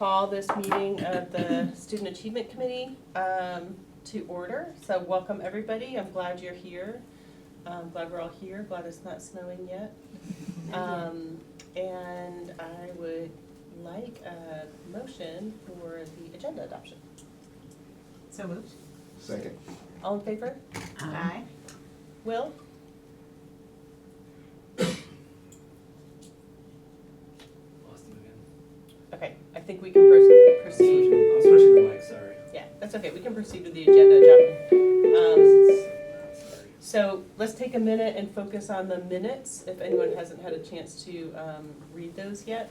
Call this meeting of the Student Achievement Committee to order. So welcome everybody. I'm glad you're here. I'm glad we're all here. Glad it's not snowing yet. And I would like a motion for the agenda adoption. So moved. Second. All in favor? Aye. Will? Lost him again. Okay, I think we can proceed. I'm switching the mic, sorry. Yeah, that's okay. We can proceed with the agenda adoption. Sorry. So let's take a minute and focus on the minutes, if anyone hasn't had a chance to read those yet.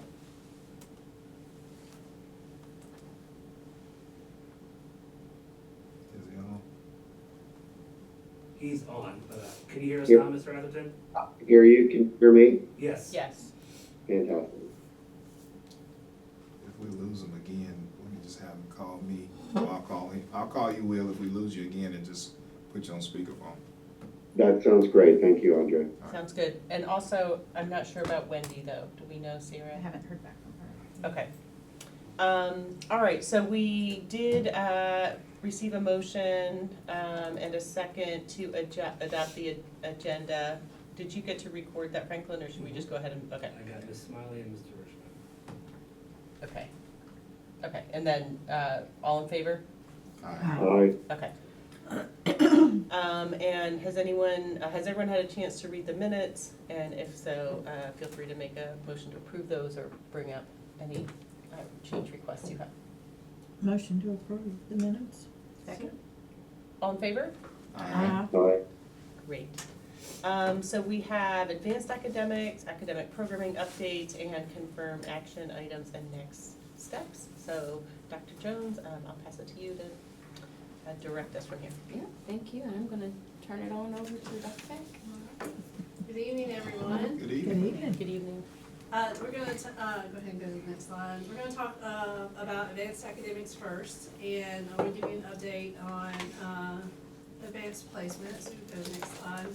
Is he on? He's on, but can you hear us Yep. now, Mr. Atherton? Hear you, can you hear me? Yes. Yes. Fantastic. If we lose him again, we can just have him call me, or I'll call him. I'll call you, Will, if we lose you again, and just put you on speakerphone. That sounds great, thank you, Andre. Sounds good. And also, I'm not sure about Wendy, though. Do we know, I Sarah? haven't heard back from her. Okay. All right, so we did receive a motion and a second to adopt the agenda. Did you get to record that, Franklin, or should we just go ahead and, okay, I got Ms. Smiley and Mr. Richmond. okay. Okay, and then, all in favor? Aye. Aye. Okay. And has everyone had a chance to read the minutes? And if so, feel free to make a motion to approve those or bring up any change requests you have. Motion to approve the minutes. Second? All in favor? Aye. Aye. Great. So we have advanced academics, academic programming updates, and confirmed action items and next steps. So Dr. Jones, I'll pass it to you to direct us from here. Yeah, thank you, and I'm gonna turn it on over to Dr. Peck. Good evening, everyone. Good Good evening. evening. Good evening. We're gonna, go ahead and go to the next slide. We're gonna talk, about advanced academics first, and I'm gonna give you an update on, advanced placement, so we go to the next slide.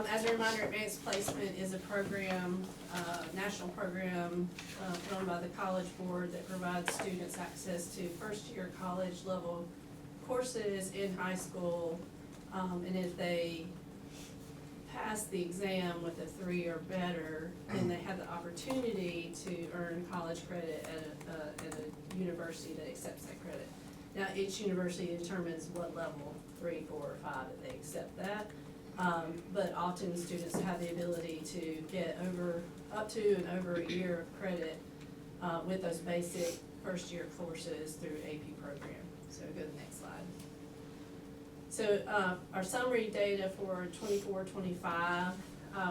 As a reminder, advanced placement is a program, national program, run by the College Board that provides students access to first-year college level courses in high school. And if they pass the exam with a 3 or better, then they have the opportunity to earn college credit at a university that accepts that credit. Now, each university determines what level, 3, 4, or 5, that they accept that. But often students have the ability to get up to and over a year of credit with those basic first-year courses through AP program. So go to the next slide. So our summary data for 24-25,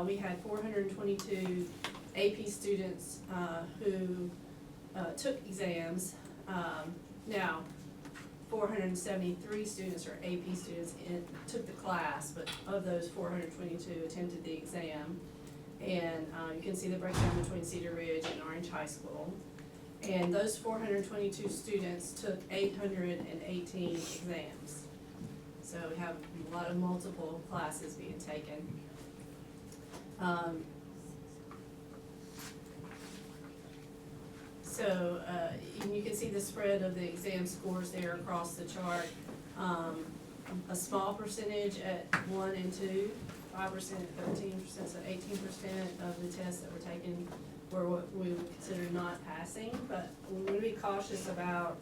we had 422 AP students who took exams. Now, 473 students or AP students took the class, but of those 422 attended the exam. And you can see the breakdown between Cedar Ridge and Orange High School. And those 422 students took 818 exams. So we have a lot of multiple classes being taken. And you can see the spread of the exam scores there across the chart. A small percentage at 1 and 2, 5% at 13%, so 18% of the tests that were taken were what we would consider not passing. But we're going to be cautious about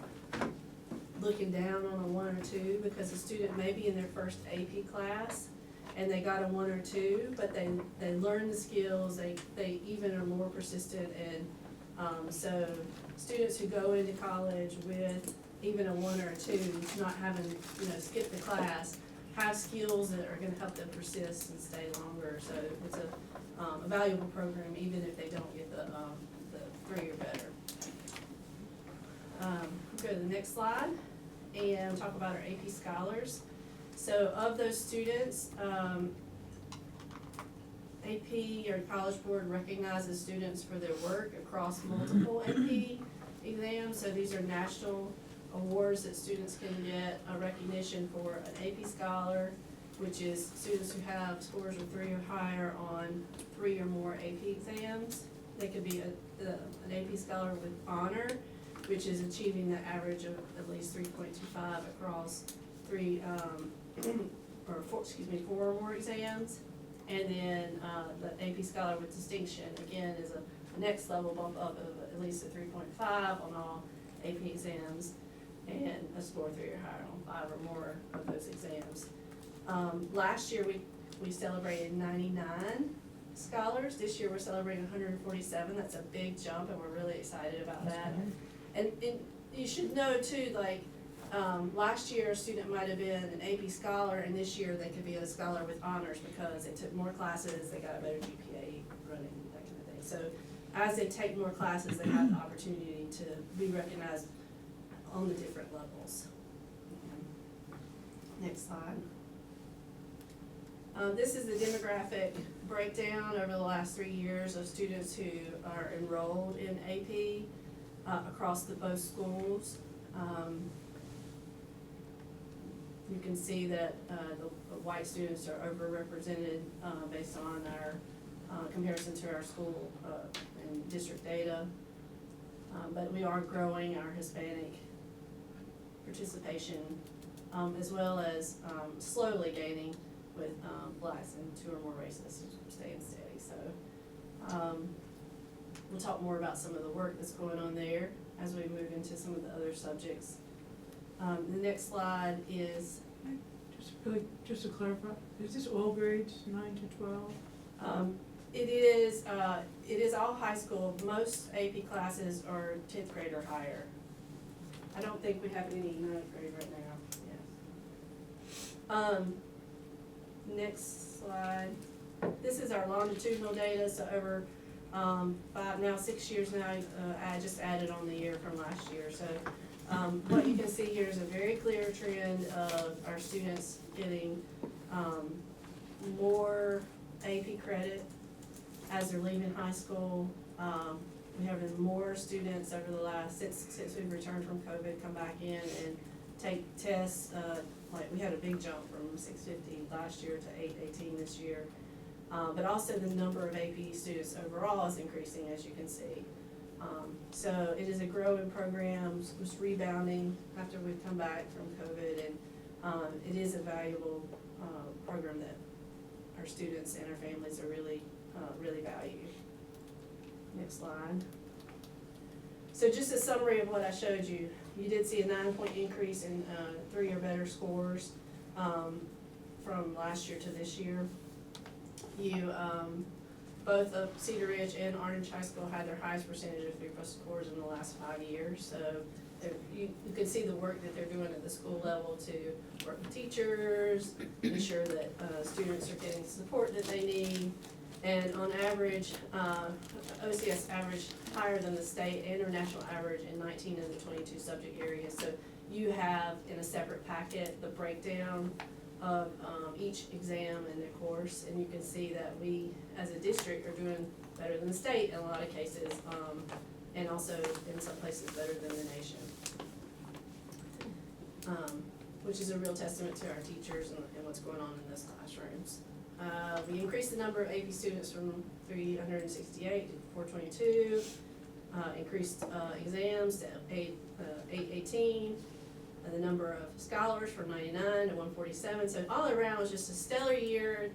looking down on a 1 or 2 because the student may be in their first AP class and they got a 1 or 2, but they learn the skills, they even are more persistent, and so students who go into college with even a 1 or a 2, not having, skip the class, have skills that are gonna help them persist and stay longer. So it's a valuable program even if they don't get the 3 or better. Go to the next slide and talk about our AP Scholars. So of those students, AP or College Board recognizes students for their work across multiple AP exams. So these are national awards that students can get a recognition for an AP Scholar, which is students who have scores of 3 or higher on 3 or more AP exams. They could be an AP Scholar with honor, which is achieving the average of at least 3.25 across four or more exams. And then, the AP Scholar with distinction, again, is a next level bump up of at least a 3.5 on all AP exams, and a score 3 or higher on 5 or more of those exams. Last year, we celebrated 99 scholars. This year, we're celebrating 147. That's a big jump, and we're really excited about that. And you should know too, like, last year, a student might have been an AP Scholar, and this year they could be a Scholar with honors because they took more classes, they got a better GPA running, that kind of thing. So as they take more classes, they have the opportunity to be recognized on the different levels. Next slide. This is the demographic breakdown over the last 3 years of students who are enrolled in AP across both schools. You can see that the white students are overrepresented based on our comparison to our school and district data. But we are growing our Hispanic participation as well as slowly gaining with blacks and 2 or more races staying steady. So we'll talk more about some of the work that's going on there as we move into some of the other subjects. The next slide is, Just to clarify, is this all grades 9 to 12? it is all high school. Most AP classes are 10th grade or higher. I don't think we have any 9th grade right now, next slide. This is our longitudinal data, so over 6 years now, I just added on the year from last year. So what you can see here is a very clear trend of our students getting more AP credit as they're leaving high school. We have more students over the last, since we've returned from COVID, come back in and take tests. Like we had a big jump from 650 last year to 818 this year. But also the number of AP students overall is increasing, as you can see. So it is a growing program, it's rebounding after we've come back from COVID, and it is a valuable program that our students and our families are really value. Next slide. So just a summary of what I showed you. You did see a 9-point increase in 3 or better scores from last year to this year. You both of Cedar Ridge and Orange High School had their highest percentage of 3+ scores in the last 5 years. So you can see the work that they're doing at the school level to work with teachers, ensure that students are getting the support that they need. And on average, OCS averaged higher than the state and or national average in 19 of the 22 subject areas. So you have in a separate packet the breakdown of each exam and their course, and you can see that we as a district are doing better than the state in a lot of cases, and also in some places better than the nation, which is a real testament to our teachers and what's going on in those classrooms. We increased the number of AP students from 368 to 422, increased exams to 818, and the number of scholars from 99 to 147. So all around was just a stellar year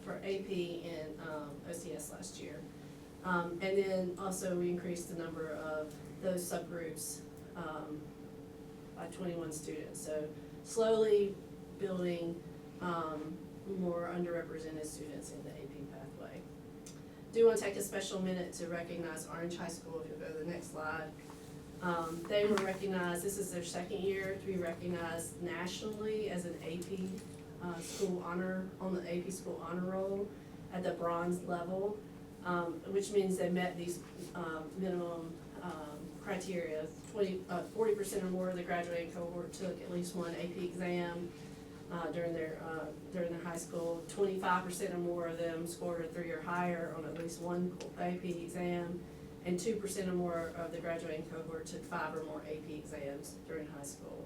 for AP and OCS last year. And then also we increased the number of those subgroups by 21 students. So slowly building more underrepresented students in the AP pathway. Do want to take a special minute to recognize Orange High School, if you'll go to the next slide. They were recognized, this is their second year to be recognized nationally as an AP school honor, on the AP school honor roll at the bronze level, which means they met these minimum criteria. 40% or more of the graduating cohort took at least one AP exam during their high school. 25% or more of them scored a 3 or higher on at least one AP exam, and 2% or more of the graduating cohort took 5 or more AP exams during high school.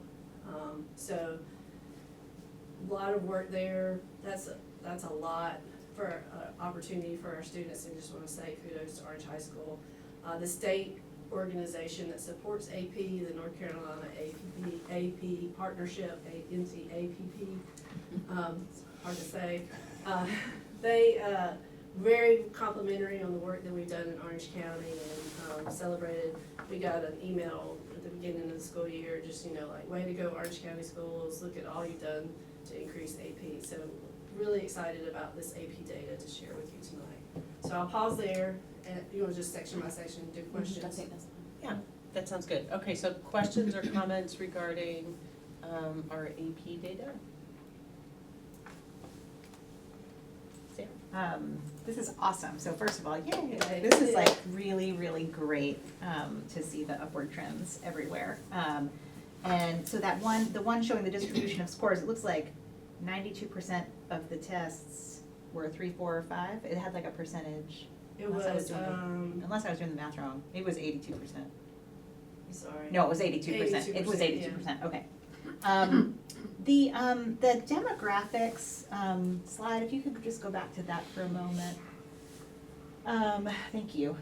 So a lot of work there. That's a lot for opportunity for our students, and just want to say kudos to Orange High School. The state organization that supports AP, the North Carolina AP Partnership, NCAPP, it's hard to say. They, very complimentary on the work that we've done in Orange County and celebrated. We got an email at the beginning of the school year, just, like, way to go Orange County schools, look at all you've done to increase AP. So really excited about this AP data to share with you tonight. So I'll pause there, and you want to just section by section, do I questions? think that's fine. Yeah, that sounds good. Okay, so questions or comments regarding our AP data? Sam? This is awesome. So first of all, yay, Yay. this is like really, really great, to see the upward trends everywhere. And so the one showing the distribution of scores, it looks like 92% of the tests were 3, 4, or 5. It had like a percentage. It Unless I was was, doing unless I was doing the math wrong. It was 82%. sorry. No, it was 82%. It was 82%, 82%, okay. The demographics, slide, if you could just go back to that for a moment. Thank you.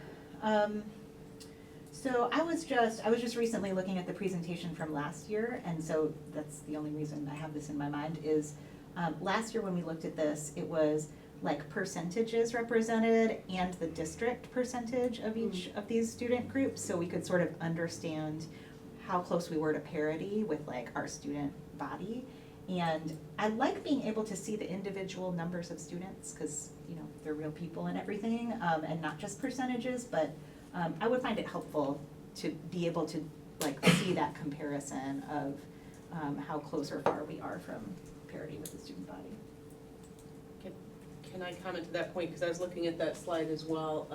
So I was just recently looking at the presentation from last year, and so that's the only reason I have this in my mind is, last year when we looked at this, it was like percentages represented and the district percentage of each of these student groups, so we could sort of understand how close we were to parity with like our student body. And I like being able to see the individual numbers of students, cause they're real people and everything, and not just percentages, but I would find it helpful to be able to like see that comparison of how close or far we are from parity with the student body. Can I comment to that point, because I was looking at that slide as well.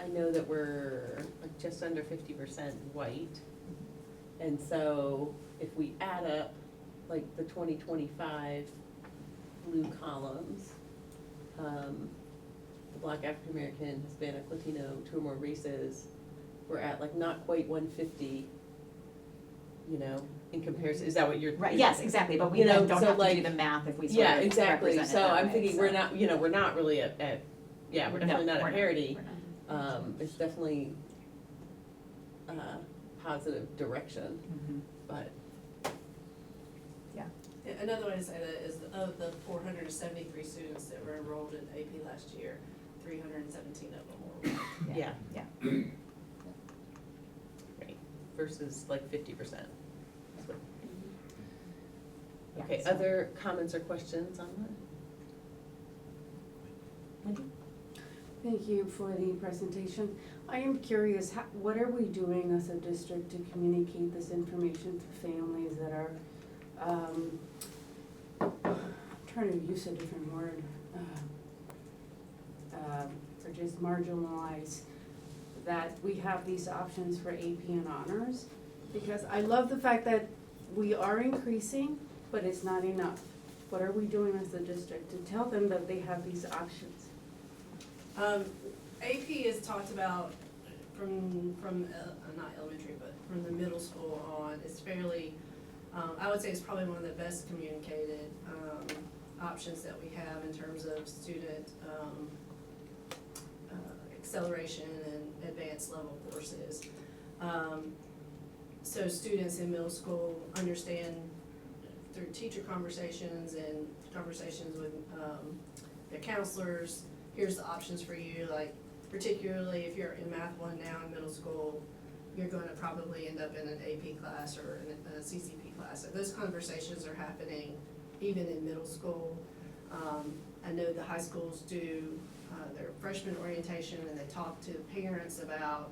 I know that we're like just under 50% white. And so if we add up like the 2025 blue columns, the Black, African American, Hispanic, Latino, 2 or more races, we're at like not quite 150, in comparison, is that what you're? Right, yes, exactly, but we You know, then don't so have to do like- the math if we sort Yeah, of exactly, represent it so that I'm way, thinking so. we're not, we're not really at, we're definitely not we're at parity. We're not. It's definitely positive direction, Mhm. but Yeah, another way to say that is of the 473 students that were enrolled in AP last year, 317 of them were white. yeah. Yeah. Right, versus like 50%. Yeah, Okay, so- other comments or questions on that? Wendy? Thank you for the presentation. I am curious, what are we doing as a district to communicate this information to families that are, I'm trying to use a different word, or just marginalized, that we have these options for AP and honors? Because I love the fact that we are increasing, but it's not enough. What are we doing as a district to tell them that they have these options? AP is talked about from not elementary, but from the middle school on. It's fairly, I would say it's probably one of the best communicated options that we have in terms of student acceleration and advanced level courses. So students in middle school understand through teacher conversations and conversations with their counselors, here's the options for you, like particularly if you're in Math 1 now in middle school, you're gonna probably end up in an AP class or in a CCP class. So those conversations are happening even in middle school. I know the high schools do their freshman orientation and they talk to parents about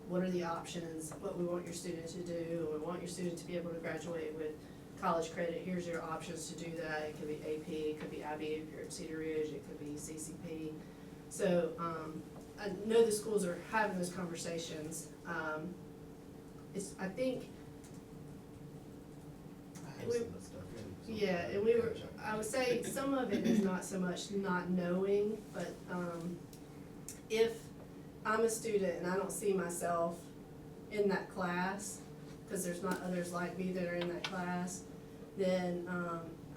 what are the options, what we want your student to do, we want your student to be able to graduate with college credit, here's your options to do that. It could be AP, it could be IB if you're at Cedar Ridge, it could be CCP. So I know the schools are having those conversations. I think, yeah, and I would say some of it is not so much not knowing, but if I'm a student and I don't see myself in that class, because there's not others like me that are in that class, then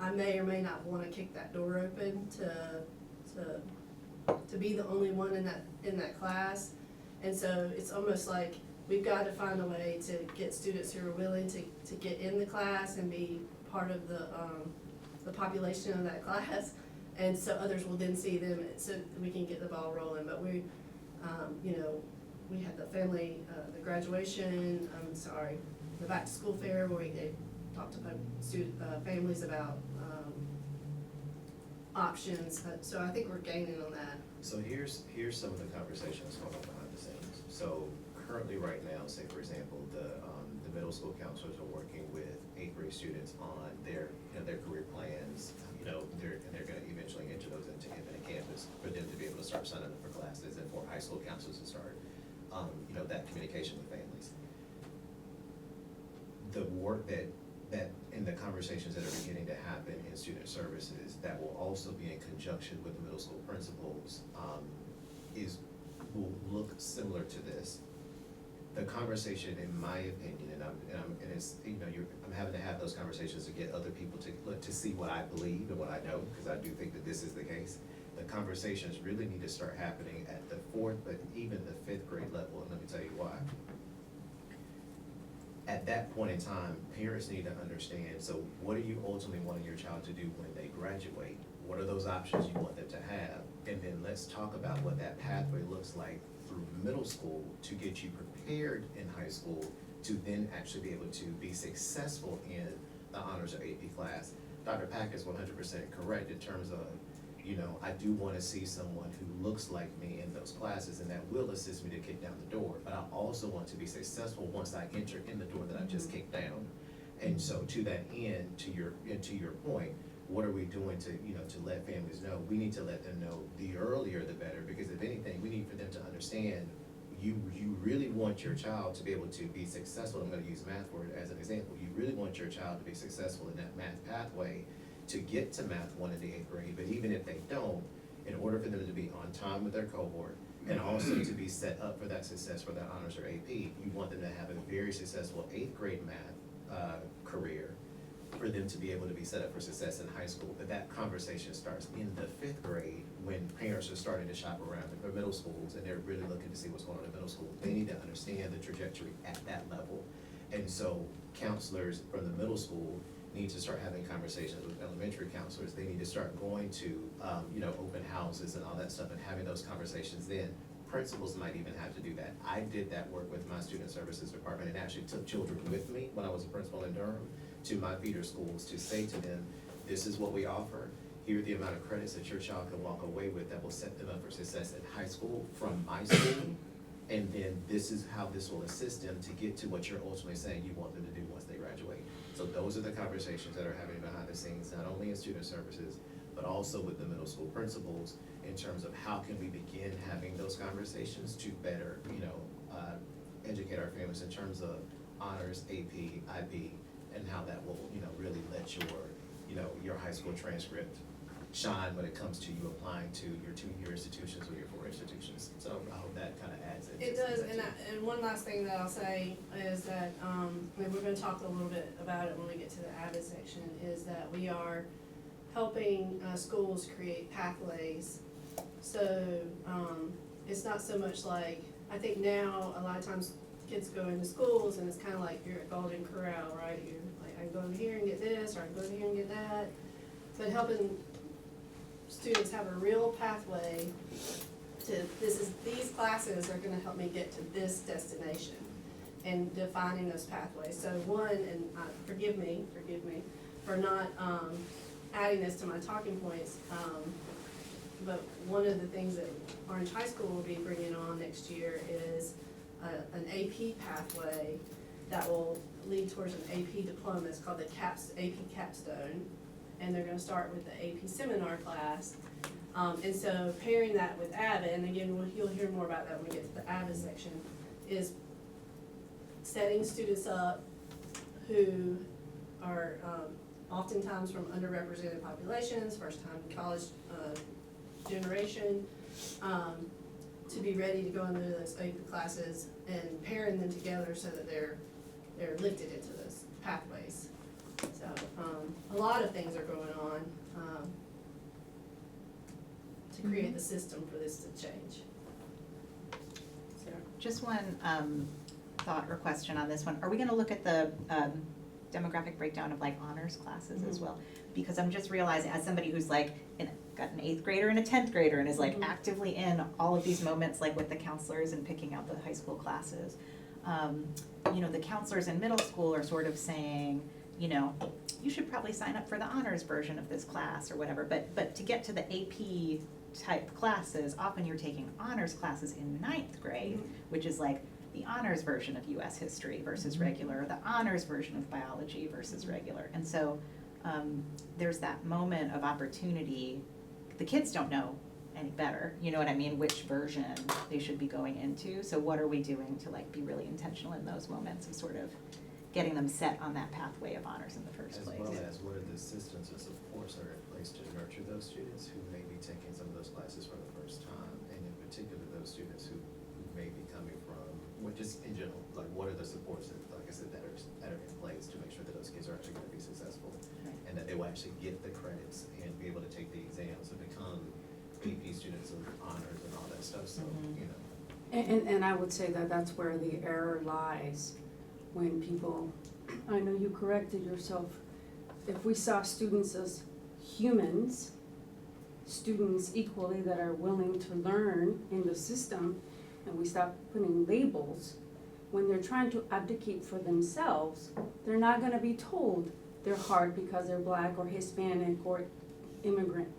I may or may not want to kick that door open to be the only one in that class. And so it's almost like we've got to find a way to get students who are willing to get in the class and be part of the population of that class. And so others will then see them, so we can get the ball rolling. But we, you know, we had the family, the graduation, the back to school fair where they talked to families about, options. So I think we're gaining on that. So here's some of the conversations going on behind the scenes. So currently, right now, say for example, the middle school counselors are working with 8th grade students on their, you know, their career plans. You know, they're gonna eventually enter those into Infinite Campus for them to be able to start signing up for classes and for high school counselors to start, you know, that communication with families. The work that in the conversations that are beginning to happen in student services that will also be in conjunction with the middle school principals, will look similar to this. The conversation, in my opinion, and it's, you know, I'm having to have those conversations to get other people to see what I believe and what I know, because I do think that this is the case. The conversations really need to start happening at the 4th, but even the 5th grade level, and let me tell you why. At that point in time, parents need to understand, so what are you ultimately wanting your child to do when they graduate? What are those options you want them to have? And then let's talk about what that pathway looks like through middle school to get you prepared in high school to then actually be able to be successful in the honors or AP class. Dr. Pack is 100% correct in terms of, you know, I do want to see someone who looks like me in those classes, and that will assist me to kick down the door. But I also want to be successful once I enter in the door that I've just kicked down. And so to that end, to your point, what are we doing to, you know, to let families know? We need to let them know the earlier the better, because if anything, we need for them to understand you really want your child to be able to be successful. I'm going to use math for it as an example. You really want your child to be successful in that math pathway to get to Math 1 in the 8th grade, but even if they don't, in order for them to be on time with their cohort and also to be set up for that success for that honors or AP, you want them to have a very successful 8th grade math career for them to be able to be set up for success in high school. But that conversation starts in the 5th grade when parents are starting to shop around in their middle schools and they're really looking to see what's going on in middle school. They need to understand the trajectory at that level. And so counselors from the middle school need to start having conversations with elementary counselors. They need to start going to, you know, open houses and all that stuff and having those conversations then. Principals might even have to do that. I did that work with my student services department and actually took children with me when I was a principal in Durham to my feeder schools to say to them, this is what we offer. Here are the amount of credits that your child can walk away with that will set them up for success in high school from my school. And then this is how this will assist them to get to what you're ultimately saying you want them to do once they graduate. So those are the conversations that are happening behind the scenes, not only in student services, but also with the middle school principals in terms of how can we begin having those conversations to better, you know, educate our families in terms of honors, AP, IB, and how that will, you know, really let your, you know, your high school transcript shine when it comes to you applying to your 2-year institutions or your 4 institutions. So I hope that kind of adds it. It does, and one last thing that I'll say is that, and we're gonna talk a little bit about it when we get to the AVID section, is that we are helping schools create pathways. So, it's not so much like, I think now, a lot of times, kids go into schools and it's kinda like you're at Golden Corral, right? You're like, I can go over here and get this, or I can go over here and get that. But helping students have a real pathway to, these classes are gonna help me get to this destination, and defining those pathways. So one, and forgive me for not adding this to my talking points, but one of the things that Orange High School will be bringing on next year is an AP pathway that will lead towards an AP diploma. It's called the AP Capstone, and they're gonna start with the AP seminar class. And so pairing that with AVID, and again, you'll hear more about that when we get to the AVID section, is setting students up who are oftentimes from underrepresented populations, first-time college generation, to be ready to go into those AP classes and pairing them together so that they're lifted into those pathways. So a lot of things are going on to create the system for this to change. Sarah? Just one thought or question on this one. Are we gonna look at the demographic breakdown of like honors classes as well? Because I'm just realizing, as somebody who's like, got an 8th grader and a 10th grader and is like actively in all of these moments, like with the counselors and picking out the high school classes. You know, the counselors in middle school are sort of saying, you know, you should probably sign up for the honors version of this class or whatever, but to get to the AP type classes, often you're taking honors classes in 9th grade, which is like the honors version of US history versus regular, the honors version of biology versus regular. And so there's that moment of opportunity. The kids don't know any better, you know what I mean, which version they should be going into. So what are we doing to like be really intentional in those moments of sort of getting them set on that pathway of honors in the first As place? well as what are the systems and supports that are in place to nurture those students who may be taking some of those classes for the first time, and in particular, those students who may be coming from, well, just in general, like what are the supports that, like I said, that are in place to make sure that those kids are actually gonna be successful, and that they will actually get the credits and be able to take the exams and become AP students of honors and all that stuff, so, you know. And I would say that that's where the error lies, when people, I know you corrected yourself, if we saw students as humans, students equally that are willing to learn in the system, and we stop putting labels, when they're trying to advocate for themselves, they're not gonna be told they're hard because they're Black or Hispanic or immigrant.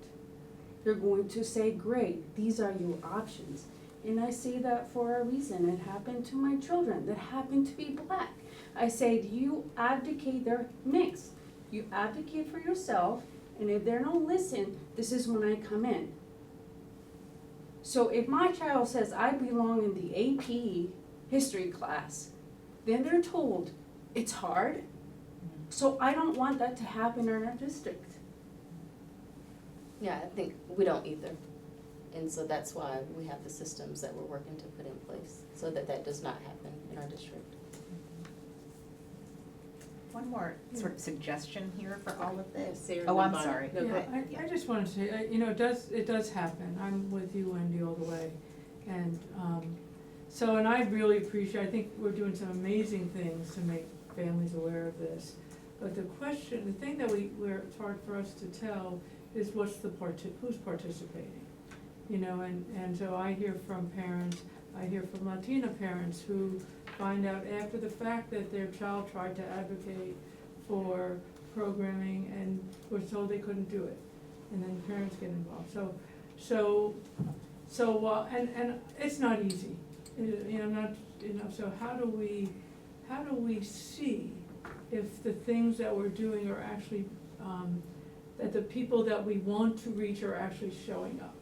They're going to say, great, these are your options. And I say that for a reason. It happened to my children that happen to be Black. I say, you advocate, they're mixed. You advocate for yourself, and if they don't listen, this is when I come in. So if my child says I belong in the AP history class, then they're told it's hard. So I don't want that to happen in our district. Yeah, I think we don't either. And so that's why we have the systems that we're working to put in place, so that that does not happen in our district. One more sort of suggestion here for all of this. Sarah, Oh, then I'm Bonnie. sorry. No, go ahead. I just wanted to say, you know, it does happen. I'm with you, Wendy, all the way. And, so, and I really appreciate, I think we're doing some amazing things to make families aware of this. But the question, the thing that it's hard for us to tell is who's participating? You know, and so I hear from parents, I hear from Latina parents who find out after the fact that their child tried to advocate for programming and were told they couldn't do it. And then parents get involved. And it's not easy, so how do we see if the things that we're doing are actually, that the people that we want to reach are actually showing up?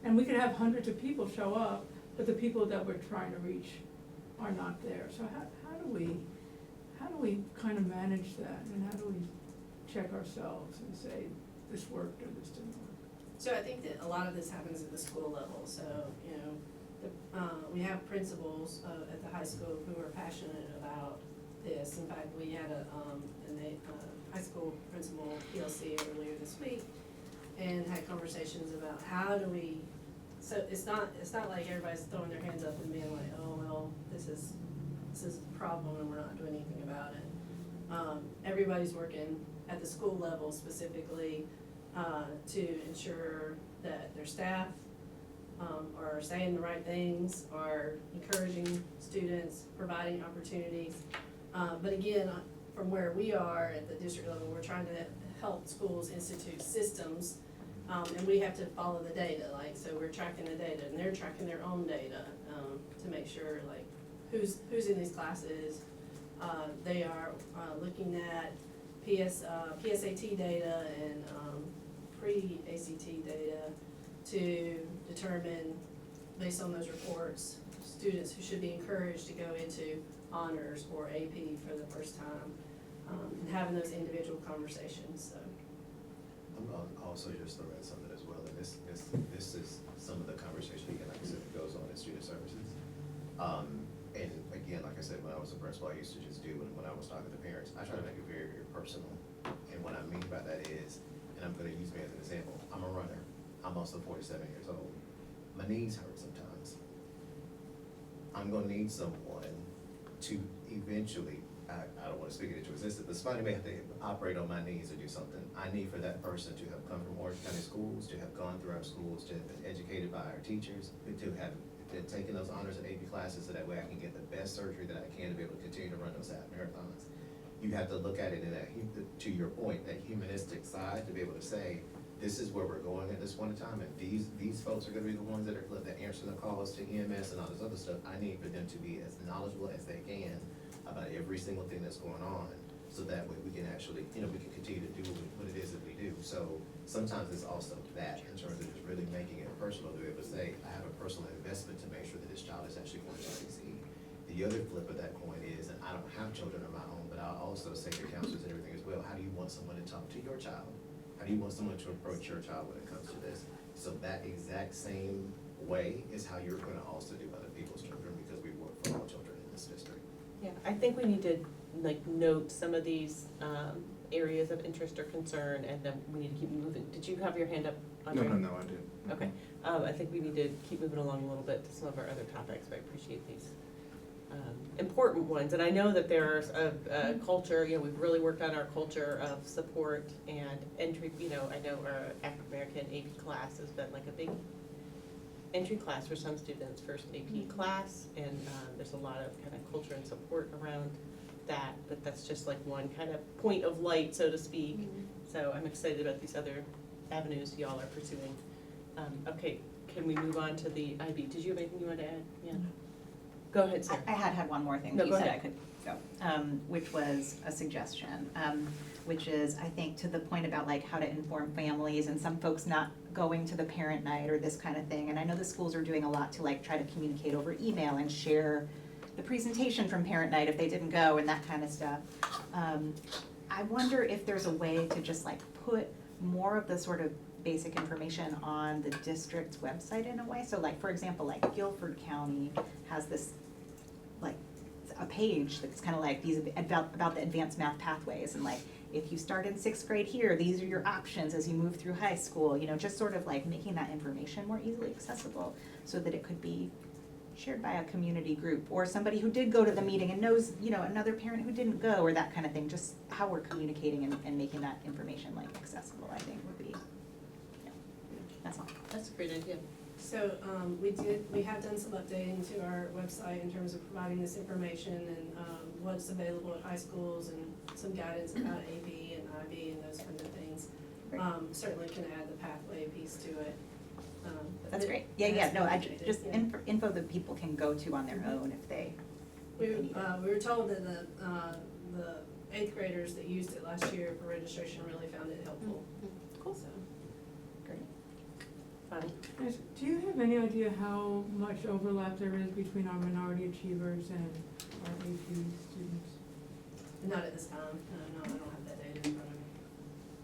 And we could have hundreds of people show up, but the people that we're trying to reach are not there. So how do we kind of manage that, and how do we check ourselves and say, this worked or this didn't work? So I think that a lot of this happens at the school level, so, you know, we have principals at the high school who are passionate about this. In fact, we had a high school principal PLC earlier this week, and had conversations about how do we, so it's not like everybody's throwing their hands up and being like, oh, well, this is a problem and we're not doing anything about it. Everybody's working at the school level specifically to ensure that their staff are saying the right things, are encouraging students, providing opportunities. But again, from where we are at the district level, we're trying to help schools institute systems, and we have to follow the data, like, so we're tracking the data, and they're tracking their own data, to make sure, like, who's in these classes. They are, looking at PSAT data and, pre-ACT data to determine, based on those reports, students who should be encouraged to go into honors or AP for the first time, and having those individual conversations, so. I'm gonna also just throw in something as well, and this is some of the conversation, again, like I said, that goes on in student services. And again, like I said, when I was a principal, I used to just do, when I was talking to parents, I try to make it very, very personal. And what I mean by that is, and I'm gonna use me as an example, I'm a runner, I'm also 47 years old. My knees hurt sometimes. I'm gonna need someone to eventually, I don't wanna speak it into existence, but somebody may have to operate on my needs or do something. I need for that person to have come from Orange County schools, to have gone through our schools, to have been educated by our teachers, to have been taking those honors and AP classes, so that way I can get the best surgery that I can to be able to continue to run those half marathons. You have to look at it in that, to your point, that humanistic side, to be able to say, this is where we're going at this point in time, and these folks are gonna be the ones that answer the calls to EMS and all this other stuff. I need for them to be as knowledgeable as they can about every single thing that's going on, so that way we can actually, we can continue to do what it is that we do. So sometimes it's also that, in terms of just really making it personal, to be able to say, I have a personal investment to make sure that this child is actually going to succeed. The other flip of that coin is, and I don't have children of my own, but I'll also say to counselors and everything as well, how do you want someone to talk to your child? How do you want someone to approach your child when it comes to this? So that exact same way is how you're gonna also do other people's children, because we work for all children in this district. Yeah, I think we need to note some of these areas of interest or concern, and then we need to keep moving. Did you have your hand up, Andre? No, I didn't. Okay, I think we need to keep moving along a little bit to some of our other topics, but I appreciate these important ones. And I know that there's a culture, we've really worked on our culture of support and entry, I know our African-American AP class has been like a big entry class for some students, first AP class, and there's a lot of kind of culture and support around that, but that's just like one kind of point of light, so to speak. So I'm excited about these other avenues y'all are pursuing. Okay, can we move on to the IB? Did you have anything you wanted to add? Yeah. Go ahead, Sarah. I had one more thing No, that you go said I ahead. could go, which was a suggestion, which is, I think, to the point about like how to inform families and some folks not going to the parent night or this kind of thing. And I know the schools are doing a lot to like try to communicate over email and share the presentation from parent night if they didn't go and that kind of stuff. I wonder if there's a way to just like put more of the sort of basic information on the district's website in a way. So like, for example, like Guilford County has this, like, a page that's kind of like these, about the advanced math pathways, and like, if you start in 6th grade here, these are your options as you move through high school, just sort of like making that information more easily accessible so that it could be shared by a community group or somebody who did go to the meeting and knows, another parent who didn't go, or that kind of thing. Just how we're communicating and making that information like accessible, I think would be, that's all. That's a great idea. So, we have done some updating to our website in terms of providing this information and, what's available at high schools and some guidance about AB and IB and those kinds of things. Great. Certainly can add the pathway piece to it. That's great. No, just info that people can go to on their own if they need it. We were told that the 8th graders that used it last year for registration really found it helpful. Cool. So, Great. Fun. Yes, do you have any idea how much overlap there is between our minority achievers and our AP students? not at this time, no, I don't have that data in front of me.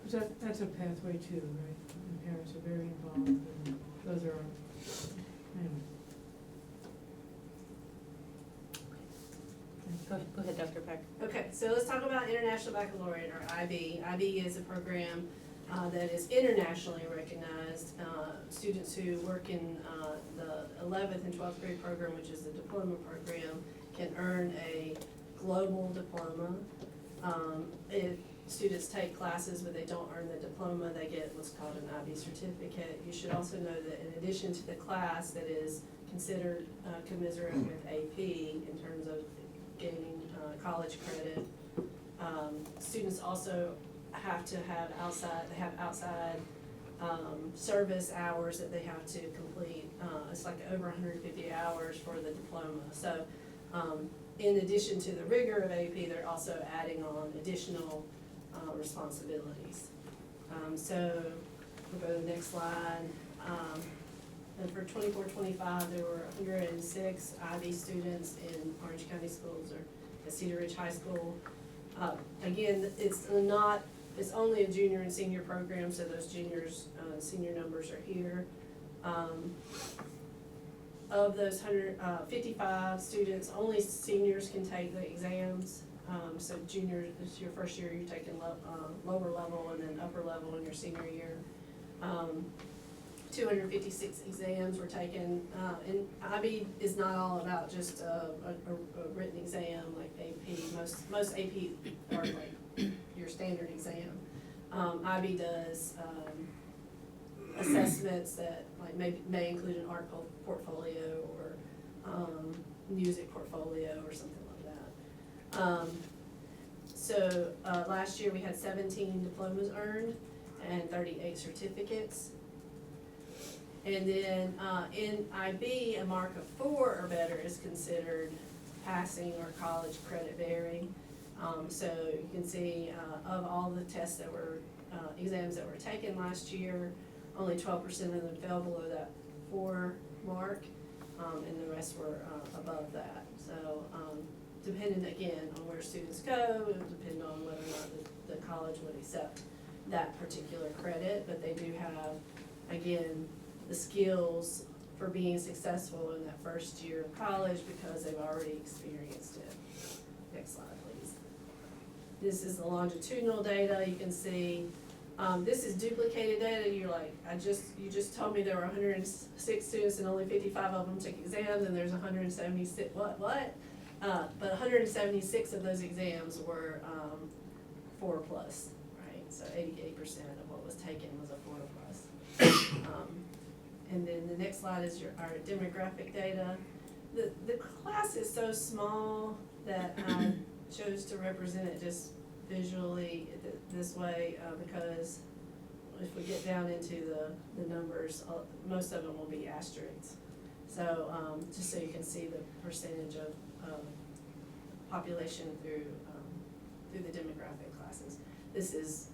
Because that's a pathway too, right? And parents are very involved, and those are, anyway. Go ahead, Dr. Peck. Okay, so let's talk about International Baccalaureate, or IB. IB is a program that is internationally recognized. Students who work in the 11th and 12th grade program, which is the diploma program, can earn a global diploma. If students take classes but they don't earn the diploma, they get what's called an IB certificate. You should also know that in addition to the class that is considered commensurate with AP in terms of gaining college credit, students also have to have outside service hours that they have to complete. It's like over 150 hours for the diploma. So in addition to the rigor of AP, they're also adding on additional responsibilities. So we'll go to the next slide. And for 24-25, there were 106 IB students in Orange County schools or at Cedar Ridge High School. Again, it's only a junior and senior program, so those juniors, senior numbers are here. Of those 155 students, only seniors can take the exams. So junior, this is your first year, you're taking lower level and then upper level in your senior year. 256 exams were taken, and IB is not all about just a written exam like AP. Most AP are like your standard exam. IB does assessments that like may include an art portfolio or music portfolio or something like that. So last year we had 17 diplomas earned and 38 certificates. And then in IB, a mark of 4 or better is considered passing or college credit bearing. So you can see of all the tests that were, exams that were taken last year, only 12% of them fell below that 4 mark, and the rest were above that. So depending again on where students go, it would depend on whether or not the college would accept that particular credit, but they do have, again, the skills for being successful in that first year of college because they've already experienced it. Next slide, please. This is the longitudinal data. You can see this is duplicated data. You're like, you just told me there were 106 students and only 55 of them took exams, and there's 176. What? But 176 of those exams were 4 plus, right? So 88% of what was taken was a 4 plus. And then the next slide is our demographic data. The class is so small that I chose to represent it just visually this way because if we get down into the numbers, most of them will be asterisks. So just so you can see the percentage of population through the demographic classes. This is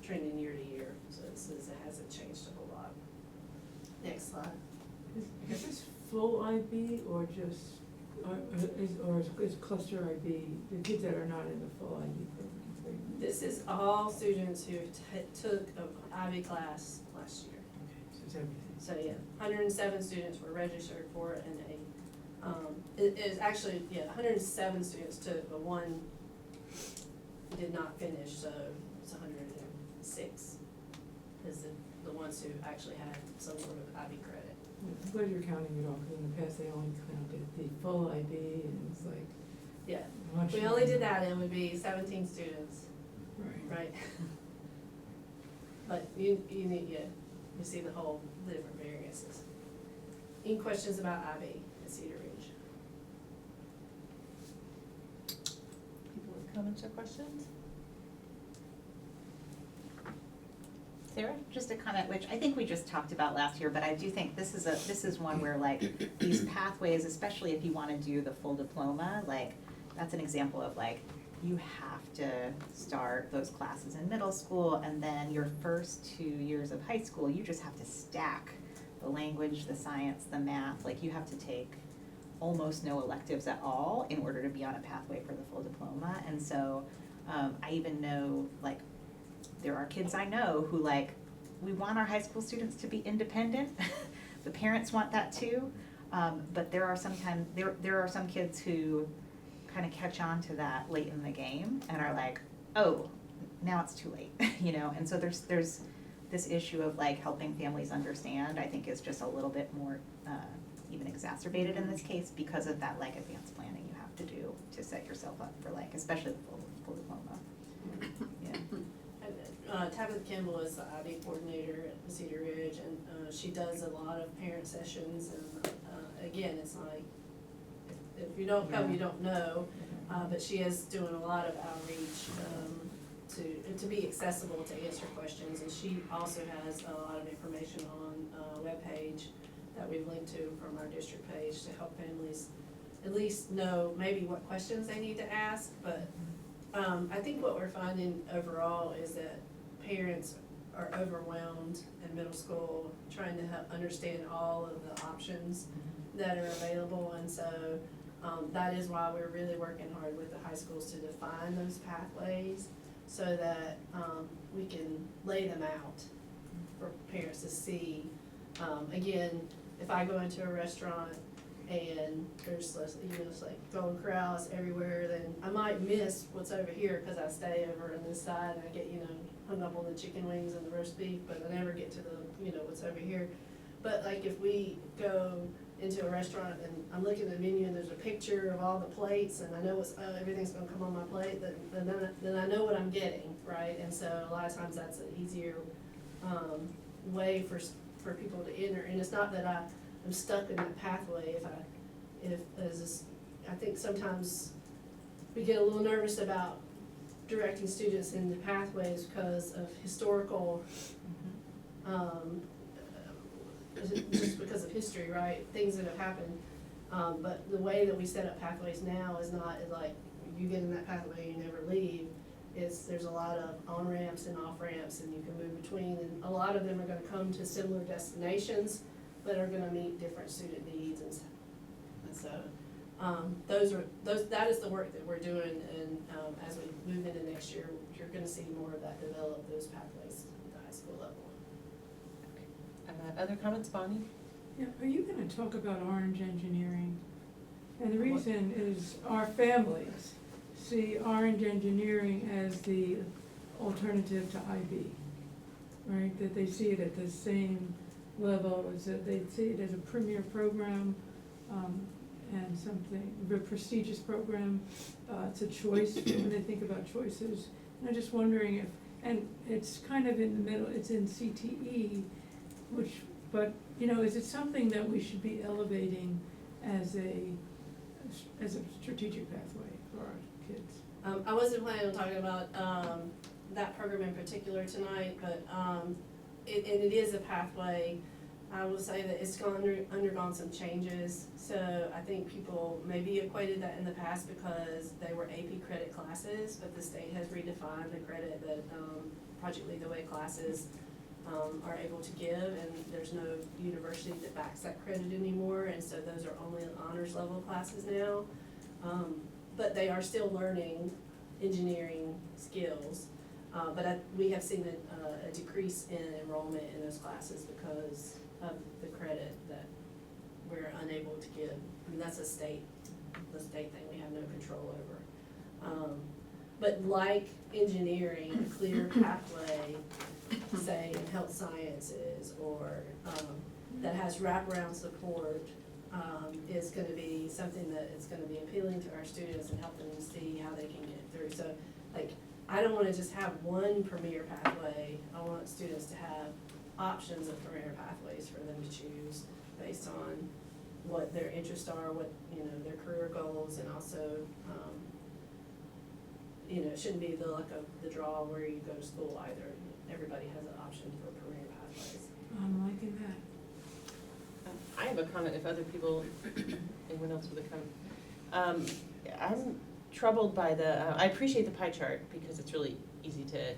trending year to year, so it hasn't changed a whole lot. Next slide. Is this full IB or just, or is cluster IB, the kids that are not in the full IB program? This is all students who took an IB class last year. Okay, so it's everything. So yeah, 107 students were registered for it, and it is actually, 107 students took, but one did not finish, so it's 106 is the ones who actually had some sort of IB credit. I'm glad you're counting it all, because in the past they only counted the full IB, and it's like. Yeah, much if we only did that, it would be 17 students, Right. right? But you see the different variances. Any questions about IB at Cedar Ridge? People with comments or questions? Sarah? Just a comment, which I think we just talked about last year, but I do think this is one where like these pathways, especially if you wanna do the full diploma, like that's an example of like, you have to start those classes in middle school, and then your first 2 years of high school, you just have to stack the language, the science, the math, like you have to take almost no electives at all in order to be on a pathway for the full diploma. And so I even know, like, there are kids I know who like, we want our high school students to be independent. The parents want that too. But there are some kids who kind of catch on to that late in the game and are like, oh, now it's too late, you know? And so there's this issue of like helping families understand, I think is just a little bit more even exacerbated in this case because of that like advanced planning you have to do to set yourself up for like, especially the full diploma. Yeah. Tabitha Kimball is the IB coordinator at Cedar Ridge, and she does a lot of parent sessions, and again, it's like, if you don't come, you don't know, but she is doing a lot of outreach to be accessible to answer questions, and she also has a lot of information on a webpage that we've linked to from our district page to help families at least know maybe what questions they need to ask, but I think what we're finding overall is that parents are overwhelmed in middle school trying to help understand all of the options that are available, and so that is why we're really working hard with the high schools to define those pathways so that we can lay them out for parents to see. Again, if I go into a restaurant and there's less, it's like Golden Corrals everywhere, then I might miss what's over here, cause I stay over on this side, and I get, hung up on the chicken wings and the roast beef, but I never get to the, what's over here. But like if we go into a restaurant and I'm looking at the menu and there's a picture of all the plates and I know everything's gonna come on my plate, then I know what I'm getting, right? And so a lot of times that's an easier, way for people to enter, and it's not that I'm stuck in that pathway I think sometimes we get a little nervous about directing students in the pathways because of historical, just because of history, right, things that have happened. But the way that we set up pathways now is not like, you get in that pathway, you never leave. There's a lot of on-ramps and off-ramps, and you can move between, and a lot of them are gonna come to similar destinations, but are gonna meet different student needs, and so, that is the work that we're doing, and, as we move into next year, you're gonna see more of that develop, those pathways at the high school level. Other comments, Bonnie? Yeah, are you gonna talk about Orange Engineering? And the reason is our families see Orange Engineering as the alternative to IB, right? That they see it at the same level, as that they see it as a premier program, and something, a prestigious program. It's a choice when they think about choices. And I'm just wondering if, and it's kind of in the middle, it's in CTE, but, is it something that we should be elevating as a strategic pathway for our kids? I wasn't planning on talking about, that program in particular tonight, but, it is a pathway. I will say that it's undergone some changes, so I think people maybe equated that in the past because they were AP credit classes, but the state has redefined the credit that, Project Lead the Way classes, are able to give, and there's no university that backs that credit anymore, and so those are only honors level classes now. But they are still learning engineering skills, but we have seen a decrease in enrollment in those classes because of the credit that we're unable to give. I mean, that's the state thing we have no control over. But like engineering, a clear pathway, say in health sciences, or that has wraparound support, is gonna be something that is gonna be appealing to our students and helping them see how they can get through. So, like, I don't wanna just have one premier pathway. I want students to have options of premier pathways for them to choose based on what their interests are, what, their career goals, and also, it shouldn't be the luck of the draw where you go to school either. Everybody has an option for premier pathways. I'm liking that. I have a comment if other people, anyone else with a comment. I'm troubled by I appreciate the pie chart because it's really easy to,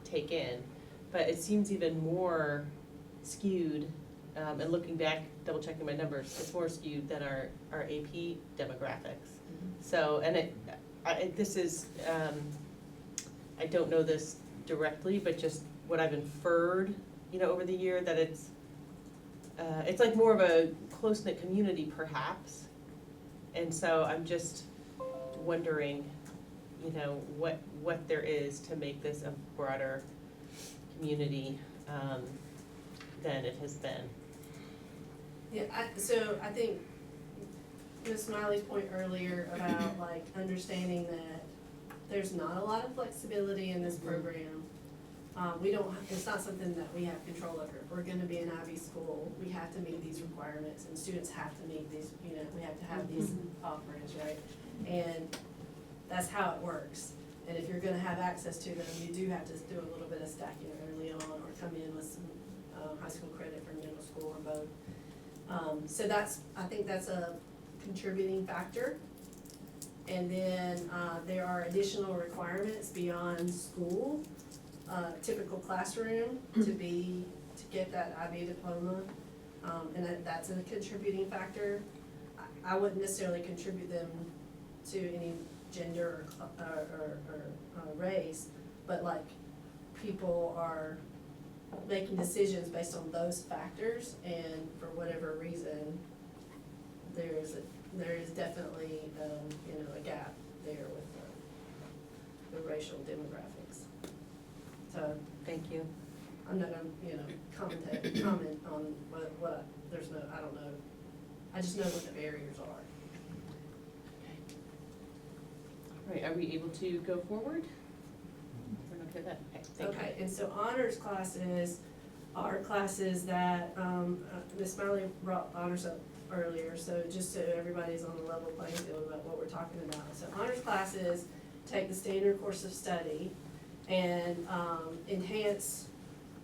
take in, but it seems even more skewed, and looking back, double checking my numbers, it's more skewed than our AP demographics. So, and this is, I don't know this directly, but just what I've inferred, over the year, that it's like more of a close-knit community perhaps. And so I'm just wondering, what there is to make this a broader community than it has been. Yeah, so I think Ms. Smiley's point earlier about like understanding that there's not a lot of flexibility in this program. It's not something that we have control over. If we're gonna be an IB school, we have to meet these requirements, and students have to meet these, we have to have these offerings, right? And that's how it works. And if you're gonna have access to them, you do have to do a little bit of stacking early on, or come in with some high school credit from middle school, or both. So I think that's a contributing factor. And then there are additional requirements beyond school, typical classroom to get that IB diploma, and that's a contributing factor. I wouldn't necessarily contribute them to any gender or race, but like people are making decisions based on those factors, and for whatever reason, there is definitely, you know, a gap there with the racial demographics. So Thank you. I'm not gonna, you know, comment on what, there's no, I don't know. I just know what the barriers are. All right, are we able to go forward? We're not good at that? Okay, thank you. Okay, and so honors classes are classes that, Ms. Smiley brought honors up earlier, so just so everybody's on the level playing field about what we're talking about. So honors classes take the standard course of study and, enhance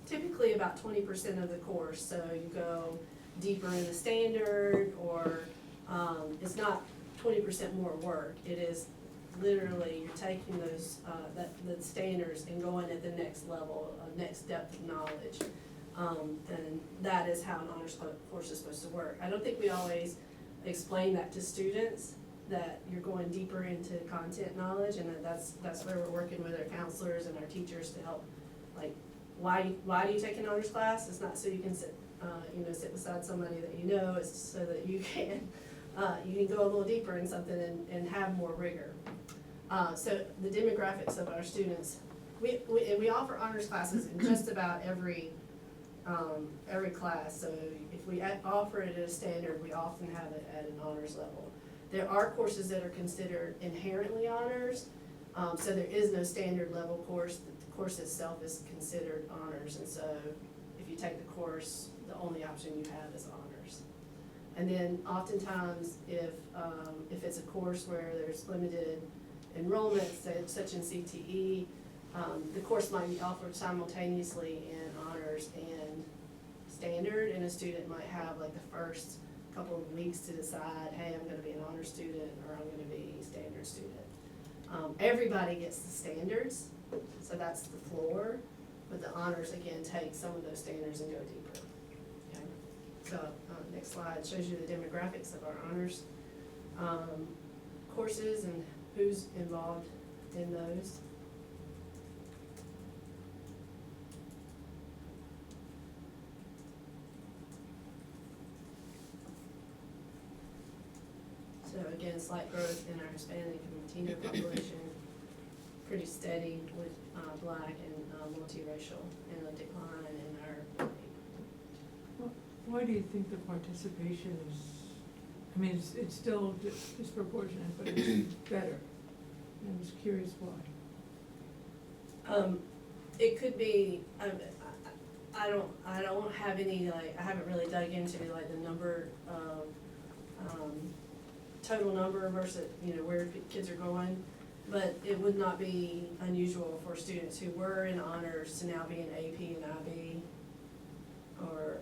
typically about 20% of the course. So you go deeper in the standard, or, it's not 20% more work. It is literally, you're taking those, the standards and going at the next level, next depth of knowledge. And that is how an honors course is supposed to work. I don't think we always explain that to students, that you're going deeper into content knowledge, and that's where we're working with our counselors and our teachers to help, like, why do you take an honors class? It's not so you can sit beside somebody that you know, it's so that you can go a little deeper in something and have more rigor. So the demographics of our students, we offer honors classes in just about every class. So if we offer it at a standard, we often have it at an honors level. There are courses that are considered inherently honors, so there is no standard level course. The course itself is considered honors, and so if you take the course, the only option you have is honors. And then oftentimes, if it's a course where there's limited enrollment, such in CTE, the course might be offered simultaneously in honors and standard, and a student might have like the first couple of weeks to decide, hey, I'm gonna be an honor student, or I'm gonna be a standard student. Everybody gets the standards, so that's the floor, but the honors, again, take some of those standards and go deeper. Okay? So, next slide shows you the demographics of our honors courses and who's involved in those. So again, slight growth in our Hispanic and Latino population, pretty steady with Black and multiracial, and a decline in our Why do you think the participation is, I mean, it's still disproportionate, but it's better? I'm just curious why. It could be, I don't have any, like, I haven't really dug into like the number of, total number versus, where kids are going. But it would not be unusual for students who were in honors to now be in AP and IB or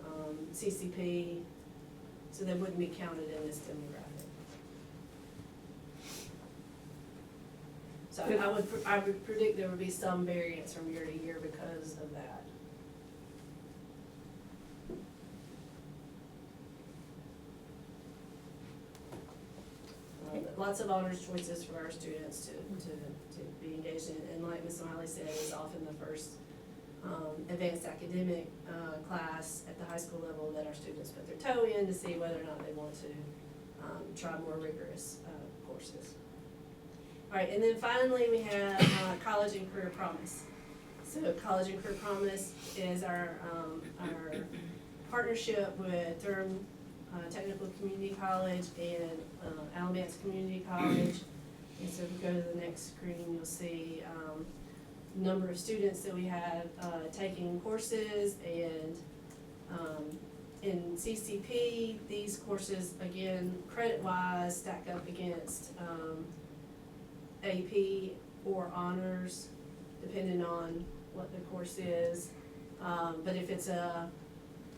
CCP, so they wouldn't be counted in this demographic. So I would predict there would be some variance from year to year because of that. Lots of honors choices for our students to be engaged in, and like Ms. Smiley said, is often the first advanced academic class at the high school level that our students put their toe in to see whether or not they want to try more rigorous courses. All right, and then finally we have College and Career Promise. So College and Career Promise is our partnership with Durham Technical Community College and Alamance Community College. And so if you go to the next screen, you'll see number of students that we have taking courses, and in CCP, these courses, again, credit-wise, stack up against AP or honors, depending on what the course is. But if it's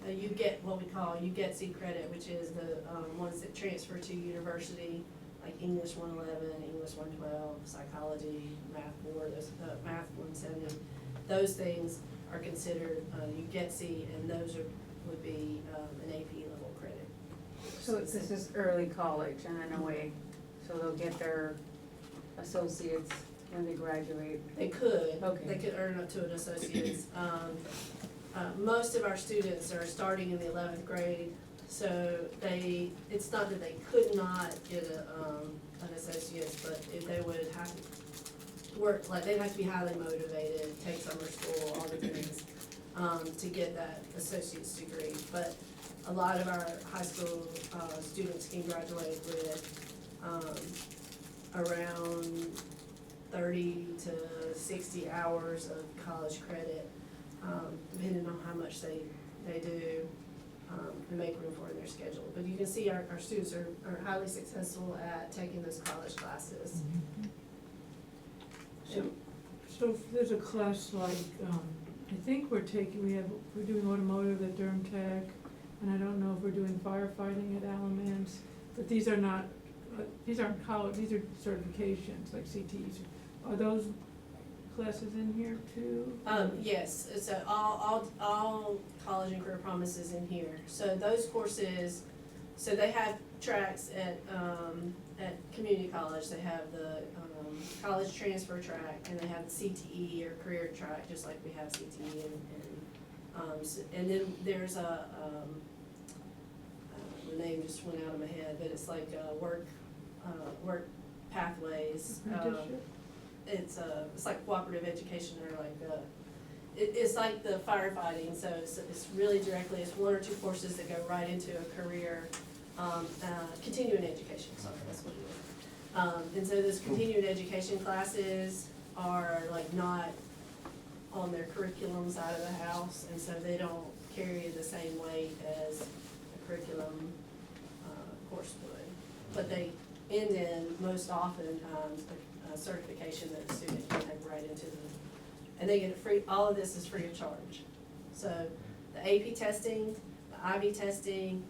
you get what we call C credit, which is the ones that transfer to university, like English 111, English 112, psychology, math 4, math 170. Those things are considered C, and those would be an AP level credit. So this is early college in a way, so they'll get their associates when they graduate. They could. Okay. They could earn up to an associate's. Most of our students are starting in the 11th grade, So it's not that they could not get an associate's, but if they would have to work, like, they'd have to be highly motivated, take summer school, all the things, to get that associate's degree. But a lot of our high school, students can graduate with, around 30 to 60 hours of college credit, depending on how much they do, and make room for in their schedule. But you can see our students are highly successful at taking those college classes. So if there's a class like, I think we're doing automotive at Durham Tech, and I don't know if we're doing firefighting at Alamance, but these are not, these aren't college, these are certifications, like CTEs. Are those classes in here too? Yes, so all college and career promises in here. So those courses, so they have tracks at community college. They have the college transfer track, and they have the CTE or career track, just like we have CTE and then there's the name just went out of my head, but it's like work pathways. Apprenticeship? It's like cooperative education, or like it's like the firefighting, so it's really directly, it's one or two courses that go right into a career, continuing education, sorry, that's what it is. And so those continuing education classes are like not on their curriculum side of the house, and so they don't carry the same weight as a curriculum course would. But they end in, most often, a certification that a student can take right into the, and they get it free, all of this is free of charge. So the AP testing, the IB testing,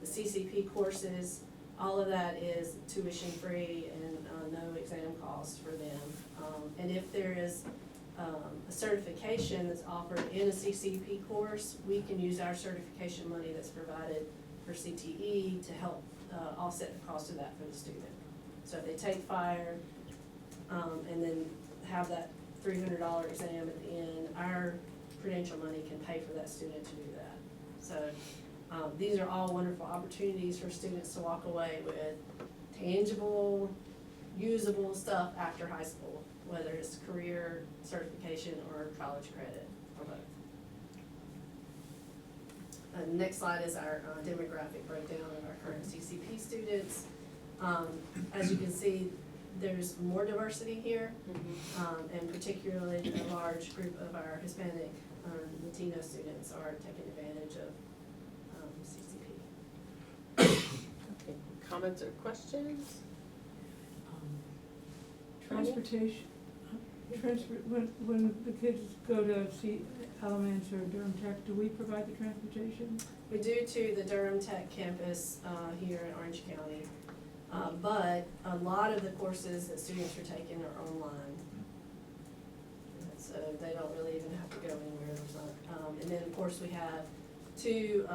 the CCP courses, all of that is tuition free and no exam cost for them. And if there is a certification that's offered in a CCP course, we can use our certification money that's provided for CTE to help offset the cost of that for the student. So if they take fire, and then have that $300 exam at the end, our credential money can pay for that student to do that. So these are all wonderful opportunities for students to walk away with tangible, usable stuff after high school, whether it's career certification or college credit, or both. Next slide is our demographic breakdown of our current CCP students. As you can see, there's more diversity here, and particularly a large group of our Hispanic Latino students are taking advantage of CCP. Okay, comments or questions? Transportation, when the kids go to Alamance or Durham Tech, do we provide the transportation? We do to the Durham Tech campus here in Orange County, but a lot of the courses that students are taking are online. So they don't really even have to go anywhere. There's not, and then of course we have two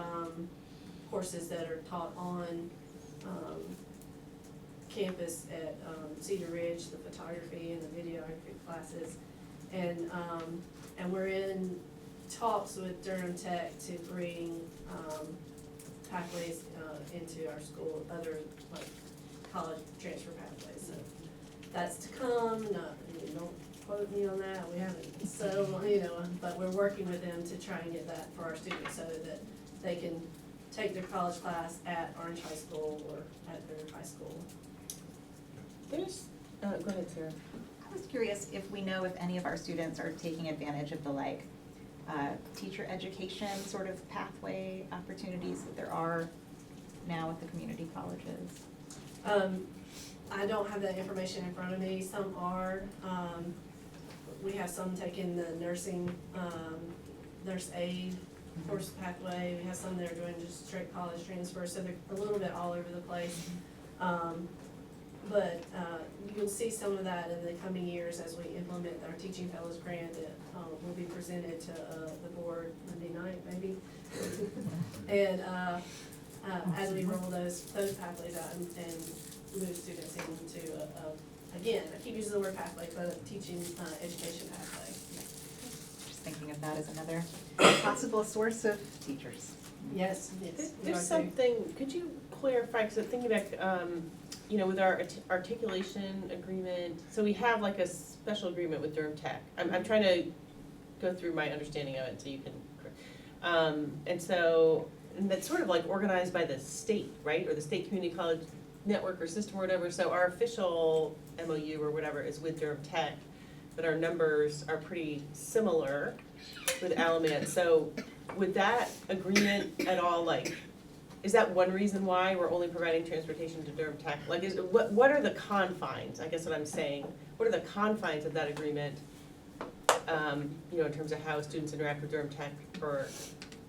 courses that are taught on campus at Cedar Ridge, the photography and the videography classes. And we're in talks with Durham Tech to bring pathways into our school, other like college transfer pathways. So that's to come. Not, don't quote me on that. We haven't settled, but we're working with them to try and get that for our students so that they can take their college class at Orange High School or at their high school. There's, go ahead, Sarah. I was curious if we know if any of our students are taking advantage of the teacher education sort of pathway opportunities that there are now at the community colleges. I don't have that information in front of me. Some are. We have some taking the nursing, nurse aid course pathway. We have some that are doing just straight college transfer, so they're a little bit all over the place. But you'll see some of that in the coming years as we implement our Teaching Fellows Grant that will be presented to the board Monday night, maybe. And as we roll those pathways out and move students into, again, I keep using the word pathway, but a teaching education pathway. Just thinking of that as another possible source of teachers. Yes, yes. we are There's too. something, could you clarify, because I'm thinking back, you know, with our articulation agreement, so we have like a special agreement with Durham Tech. I'm trying to go through my understanding of it so you can, and that's sort of like organized by the state, right? Or the State Community College Network or system or whatever. So our official MOU or whatever is with Durham Tech, but our numbers are pretty similar with Alamance. So would that agreement at all, like, is that one reason why we're only providing transportation to Durham Tech? Like, what are the confines, I guess what I'm saying, what are the confines of that agreement? You know, in terms of how students interact with Durham Tech or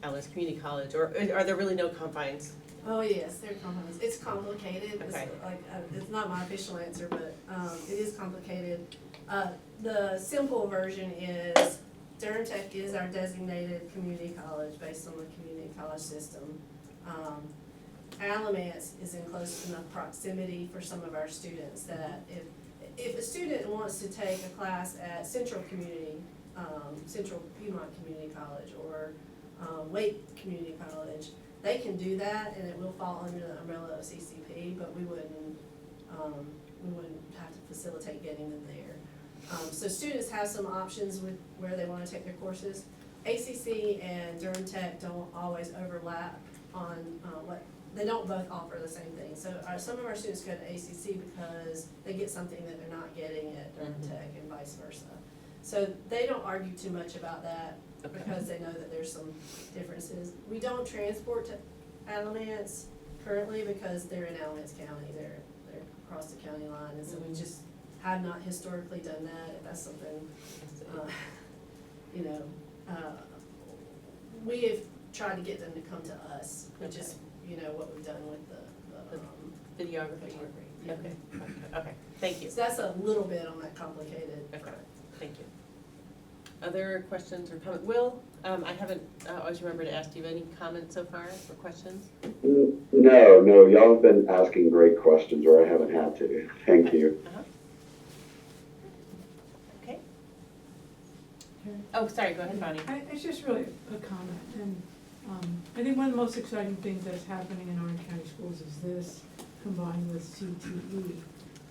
Alamance Community College, or are there really no confines? Oh, yes, they're components. It's complicated. It's Okay. like, it's not my official answer, but, it is complicated. The simple version is Durham Tech is our designated community college based on the community college system. Alamance is in close enough proximity for some of our students that if a student wants to take a class at Central Piedmont Community College or Wake Community College, they can do that and it will fall under the umbrella of CCP, but we wouldn't have to facilitate getting them there. So students have some options with where they wanna take their courses. ACC and Durham Tech don't always overlap on they don't both offer the same thing. So some of our students go to ACC because they get something that they're not getting at Durham Tech and vice versa. So they don't argue too much about that because they know that there's some differences. We don't transport to Alamance currently because they're in Alamance County, they're across the county line, and so we just have not historically done that. If that's something, you know, we have tried to get them to come to us, which is, you know, what we've done with the Videography? Yeah. Okay, thank you. So that's a little bit on that complicated. Okay, thank you. Other questions or comments? Will, I haven't always remembered to ask, do you have any comments so far or questions? No, y'all have been asking great questions, or I haven't had to. Thank you. Okay. Oh, sorry, go ahead, Bonnie. It's just really a comment, and I think one of the most exciting things that's happening in Orange County schools is this combined with CTE.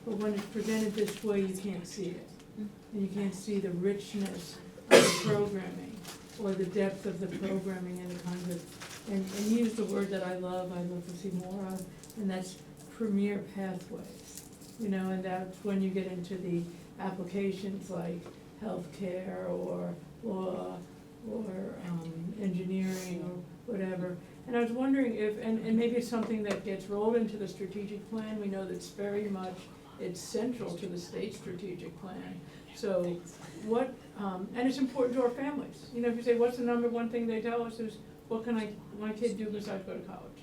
But when it's presented this way, you can't see it. And you can't see the richness of the programming or the depth of the programming and the kinds of, and use the word that I love to see more of, and that's premier pathways. You know, and that's when you get into the applications like healthcare or law or engineering or whatever. And I was wondering if, and maybe it's something that gets rolled into the strategic plan. We know that's very much, it's central to the state strategic plan. So what, and it's important to our families. You know, if you say, what's the number one thing they tell us is, what can my kid do besides go to college,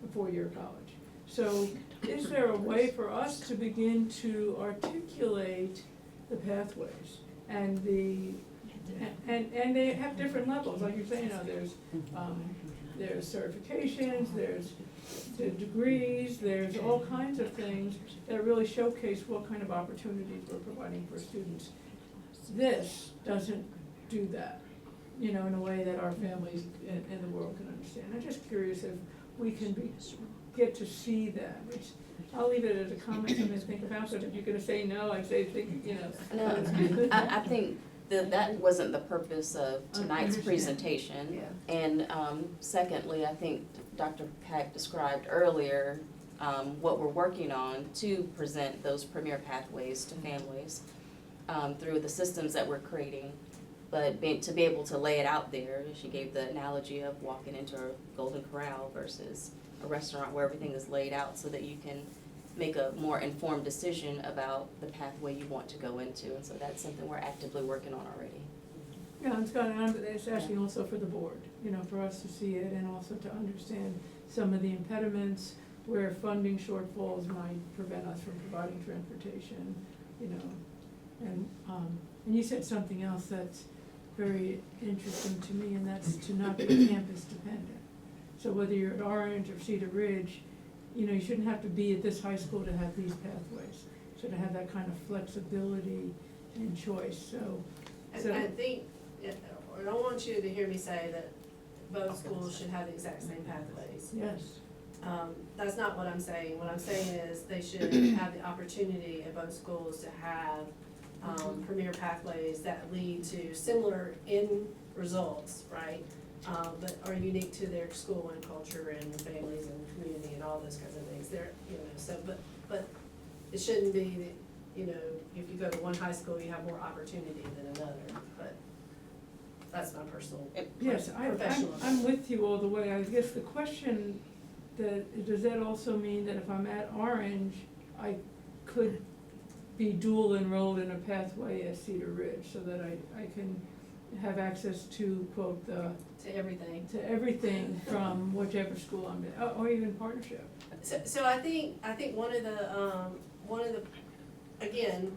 a 4-year college? So is there a way for us to begin to articulate the pathways and and they have different levels, like you're saying, there's certifications, there's the degrees, there's all kinds of things that really showcase what kind of opportunities we're providing for students. This doesn't do that, you know, in a way that our families in the world can understand. I'm just curious if we can get to see that. I'll leave it as a comment, something to think about, so if you're gonna say no, I'd say think, you know. No, I think that wasn't the purpose of tonight's understand. presentation. Yeah. And secondly, I think Dr. Pack described earlier what we're working on to present those premier pathways to families through the systems that we're creating. But to be able to lay it out there, she gave the analogy of walking into a Golden Corral versus a restaurant where everything is laid out so that you can make a more informed decision about the pathway you want to go into. And so that's something we're actively working on already. Yeah, and Scott, it's asking also for the board, you know, for us to see it and also to understand some of the impediments where funding shortfalls might prevent us from providing transportation, you know. And you said something else that's very interesting to me, and that's to not be campus dependent. So whether you're at Orange or Cedar Ridge, you know, you shouldn't have to be at this high school to have these pathways. So to have that kind of flexibility and choice, so. And I think, I don't want you to hear me say that both schools should have the exact same pathways. Yes. That's not what I'm saying. What I'm saying is they should have the opportunity at both schools to have, premier pathways that lead to similar end results, right? But are unique to their school and culture and families and community and all those kinds of things. They're, you know, so, but it shouldn't be that, you know, if you go to one high school, you have more opportunity than another, but that's my personal. Yes, professional. I'm with you all the way. I guess the question, does that also mean that if I'm at Orange, I could be dual enrolled in a pathway at Cedar Ridge so that I can have access to, quote, To everything. to everything from whichever school I'm in, or even partnership? So I think one of the, again,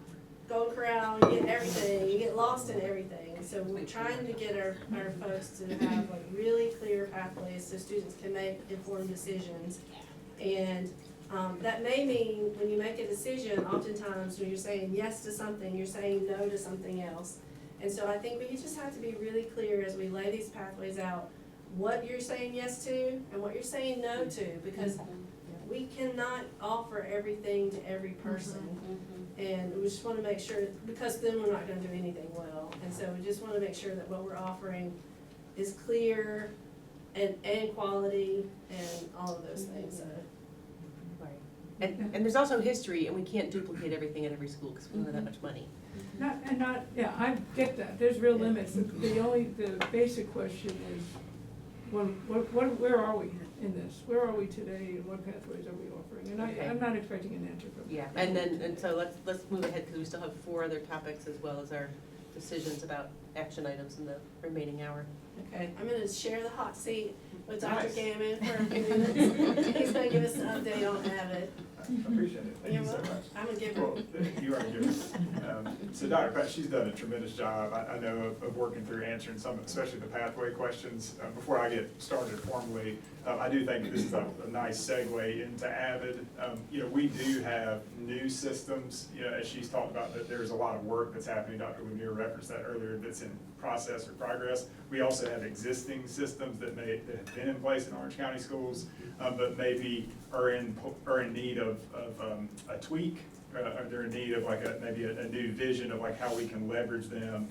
Golden Corral, you get everything, you get lost in everything. So we're trying to get our folks to have like really clear pathways so students can make informed decisions. And, that may mean when you make a decision, oftentimes when you're saying yes to something, you're saying no to something else. And so I think we just have to be really clear as we lay these pathways out, what you're saying yes to and what you're saying no to, because we cannot offer everything to every person. And we just wanna make sure, because then we're not gonna do anything well. And so we just wanna make sure that what we're offering is clear and quality and all of those things, so. And there's also history, and we can't duplicate everything at every school because we don't have that much money. Yeah, I get that, there's real limits. The basic question is, where are we in this? Where are we today and what pathways are we offering? And Okay. I'm not expecting an answer from you. Yeah, and so let's move ahead, because we still have 4 other topics as well as our decisions about action items in the remaining hour. Okay, I'm gonna share the hot seat with Dr. Nice. Gammon for a few minutes. He's gonna give us an update on Avid. I appreciate it, thank You're you so welcome. much. I'm gonna give her. Well, you are good. So Dr. Pratt, she's done a tremendous job, I know of working through answering some, especially the pathway questions. Before I get started formally, I do think this is a nice segue into Avid. You know, we do have new systems, you know, as she's talked about, that there's a lot of work that's happening, Dr. Lanier referenced that earlier, that's in process or progress. We also have existing systems that have been in place in Orange County schools, but maybe are in need of a tweak, or they're in need of like maybe a new vision of like how we can leverage them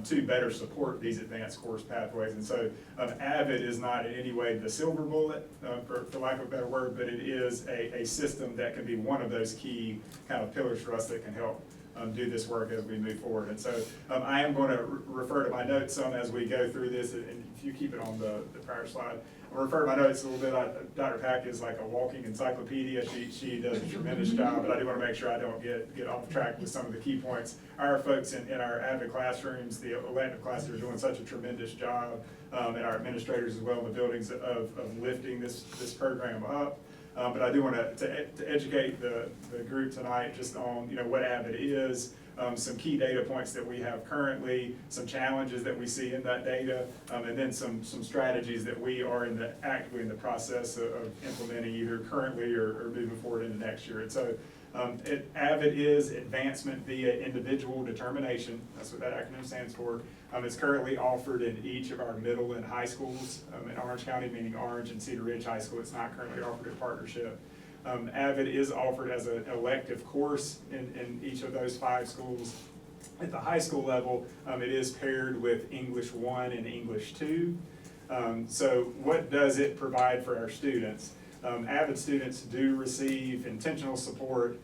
to better support these advanced course pathways. And so Avid is not in any way the silver bullet, for lack of a better word, but it is a system that can be one of those key kind of pillars for us that can help do this work as we move forward. And so I am going to refer to my notes some as we go through this, and if you keep it on the prior slide. I'll refer to my notes a little bit. Dr. Pack is like a walking encyclopedia. She does a tremendous job, but I do want to make sure I don't get off track with some of the key points. Our folks in our Avid classrooms, the elective classes, are doing such a tremendous job, and our administrators as well in the buildings of lifting this program up. But I do want to educate the group tonight just on, you know, what Avid is, some key data points that we have currently, some challenges that we see in that data, and then some strategies that we are actively in the process of implementing either currently or moving forward into next year. And so Avid is Advancement via Individual Determination. That's what that acronym stands for. It's currently offered in each of our middle and high schools in Orange County, meaning Orange and Cedar Ridge High School. It's not currently offered in partnership. Avid is offered as an elective course in each of those 5 schools. At the high school level, it is paired with English 1 and English 2. So what does it provide for our students? Avid students do receive intentional support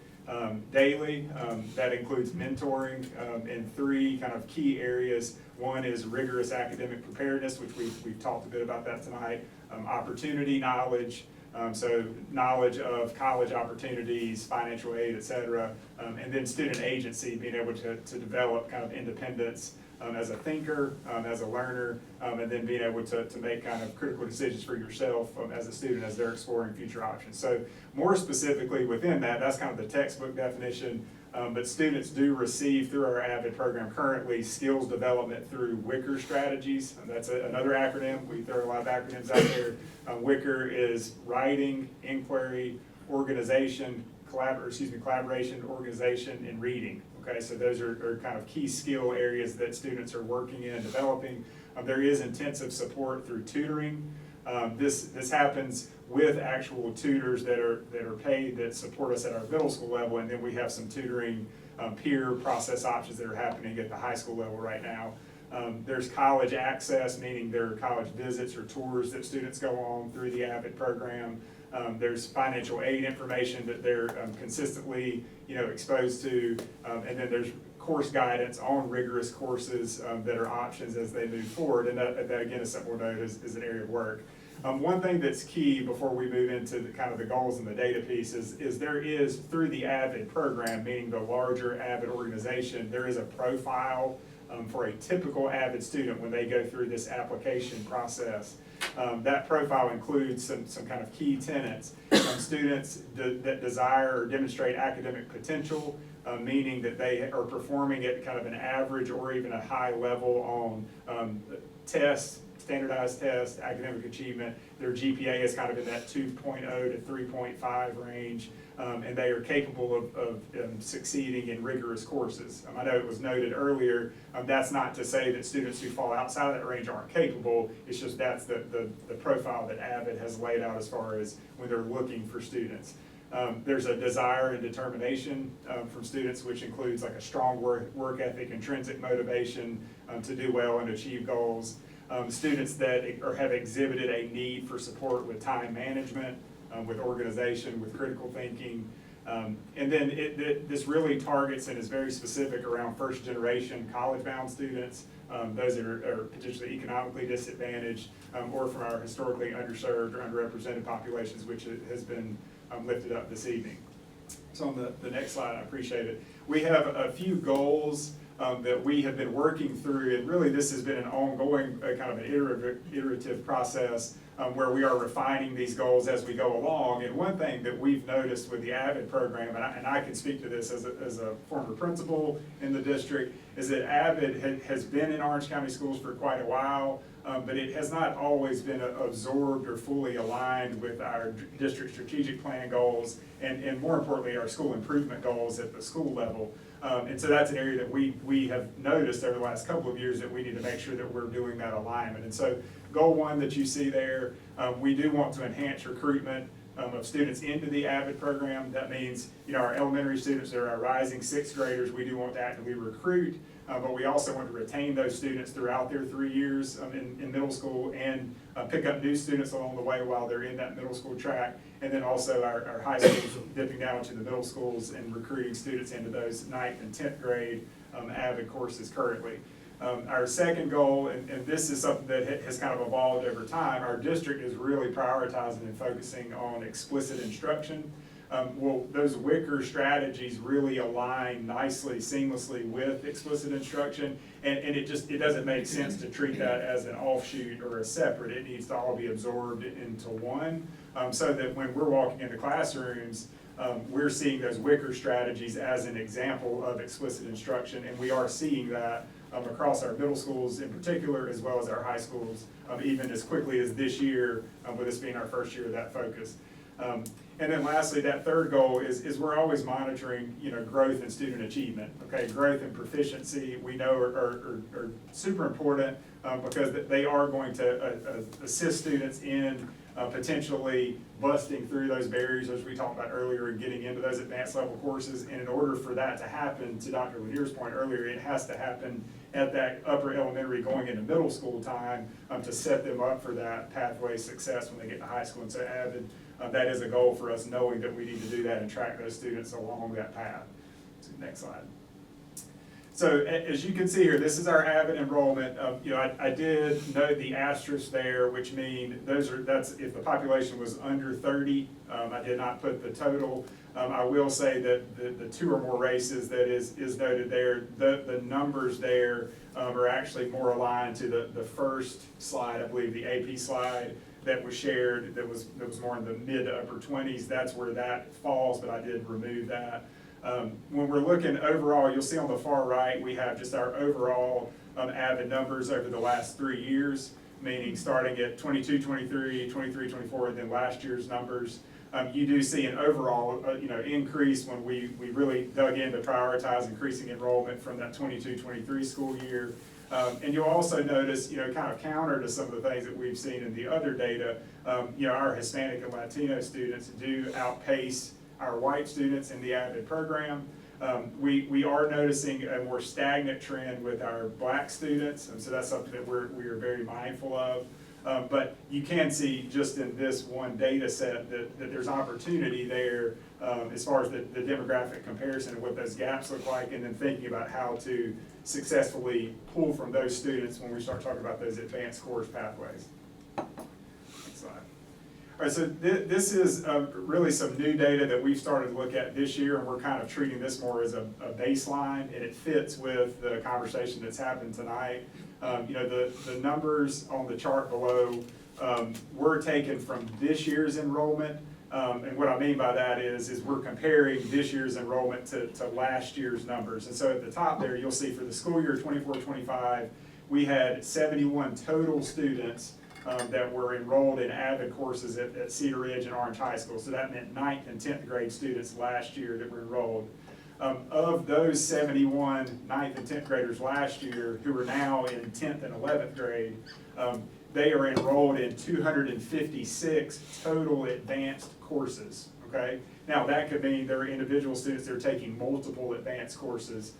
daily. That includes mentoring in 3 kind of key areas. One is rigorous academic preparedness, which we've talked a bit about that tonight. Opportunity knowledge, so knowledge of college opportunities, financial aid, et cetera. And then student agency, being able to develop kind of independence as a thinker, as a learner, and then being able to make kind of critical decisions for yourself as a student as they're exploring future options. So more specifically within that, that's kind of the textbook definition, but students do receive through our Avid program currently skills development through Wicker strategies. And that's another acronym. We throw a lot of acronyms out there. Wicker is writing, inquiry, organization, collaboration, organization, and reading. Okay, so those are kind of key skill areas that students are working in and developing. There is intensive support through tutoring. This happens with actual tutors that are paid that support us at our middle school level, and then we have some tutoring peer process options that are happening at the high school level right now. There's college access, meaning there are college visits or tours that students go on through the AVID program. There's financial aid information that they're consistently, exposed to, and then there's course guidance on rigorous courses that are options as they move forward, and that again is something we'll note is an area of work. One thing that's key before we move into the goals and the data piece is there is, through the AVID program, meaning the larger AVID organization, there is a profile for a typical AVID student when they go through this application process. That profile includes some kind of key tenets. Students that desire or demonstrate academic potential, meaning that they are performing at kind of an average or even a high level on tests, standardized tests, academic achievement. Their GPA is kind of in that 2.0 to 3.5 range, and they are capable of succeeding in rigorous courses. I know it was noted earlier, that's not to say that students who fall outside of that range aren't capable, it's just that's the profile that AVID has laid out as far as when they're looking for students. There's a desire and determination from students, which includes like a strong work ethic, intrinsic motivation to do well and achieve goals. Students that have exhibited a need for support with time management, with organization, with critical thinking. And then this really targets and is very specific around first generation college-bound students, those that are potentially economically disadvantaged, or from our historically underserved or underrepresented populations, which has been lifted up this evening. So on the next slide, I appreciate it. We have a few goals that we have been working through, and really this has been an ongoing kind of an iterative process where we are refining these goals as we go along. And one thing that we've noticed with the AVID program, and I can speak to this as a former principal in the district, is that AVID has been in Orange County schools for quite a while, but it has not always been absorbed or fully aligned with our district strategic plan goals, and more importantly, our school improvement goals at the school level. And so that's an area that we have noticed over the last couple of years that we need to make sure that we're doing that alignment. And so goal one that you see there, we do want to enhance recruitment of students into the AVID program. That means, our elementary students that are our rising sixth graders, we do want to actively recruit, but we also want to retain those students throughout their 3 years in middle school and pick up new students along the way while they're in that middle school track. And then also our high schools dipping down to the middle schools and recruiting students into those 9th and 10th grade AVID courses currently. Our second goal, and this is something that has kind of evolved over time, our district is really prioritizing and focusing on explicit instruction. Well, those Wicker strategies really align nicely, seamlessly with explicit instruction, and it doesn't make sense to treat that as an offshoot or a separate. It needs to all be absorbed into one, so that when we're walking into classrooms, we're seeing those Wicker strategies as an example of explicit instruction, and we are seeing that across our middle schools in particular, as well as our high schools, even as quickly as this year, with this being our first year of that focus. And then lastly, that third goal is we're always monitoring, growth and student achievement. Okay, growth and proficiency we know are super important because they are going to assist students in potentially busting through those barriers, as we talked about earlier, and getting into those advanced level courses. And in order for that to happen, to Dr. Lanier's point earlier, it has to happen at that upper elementary going into middle school time to set them up for that pathway success when they get to high school. And so AVID, that is a goal for us, knowing that we need to do that and track those students along that path. So next slide. So as you can see here, this is our AVID enrollment. I did note the asterisk there, which mean that's if the population was under 30. I did not put the total. I will say that the 2 or more races that is noted there, the numbers there are actually more aligned to the first slide, I believe, the AP slide that was shared, that was more in the mid to upper 20s. That's where that falls, but I did remove that. When we're looking overall, you'll see on the far right, we have just our overall AVID numbers over the last 3 years, meaning starting at 22, 23, 23, 24, and then last year's numbers. you do see an overall, increase when we really dug in to prioritize increasing enrollment from that 22-23 school year. And you'll also notice, kind of counter to some of the things that we've seen in the other data, our Hispanic and Latino students do outpace our white students in the AVID program. We are noticing a more stagnant trend with our black students, and so that's something that we are very mindful of. But you can see just in this one data set that there's opportunity there as far as the demographic comparison and what those gaps look like, and then thinking about how to successfully pull from those students when we start talking about those advanced course pathways. Next slide. All right, so this is really some new data that we've started to look at this year, and we're kind of treating this more as a baseline, and it fits with the conversation that's happened tonight. The numbers on the chart below were taken from this year's enrollment, and what I mean by that is we're comparing this year's enrollment to last year's numbers. And so at the top there, you'll see for the school year 24-25, we had 71 total students that were enrolled in AVID courses at Cedar Ridge and Orange High School. So that meant 9th and 10th grade students last year that were enrolled. Of those 71 9th and 10th graders last year who are now in 10th and 11th grade, they are enrolled in 256 total advanced courses, okay? Now that could mean there are individual students that are taking multiple advanced courses.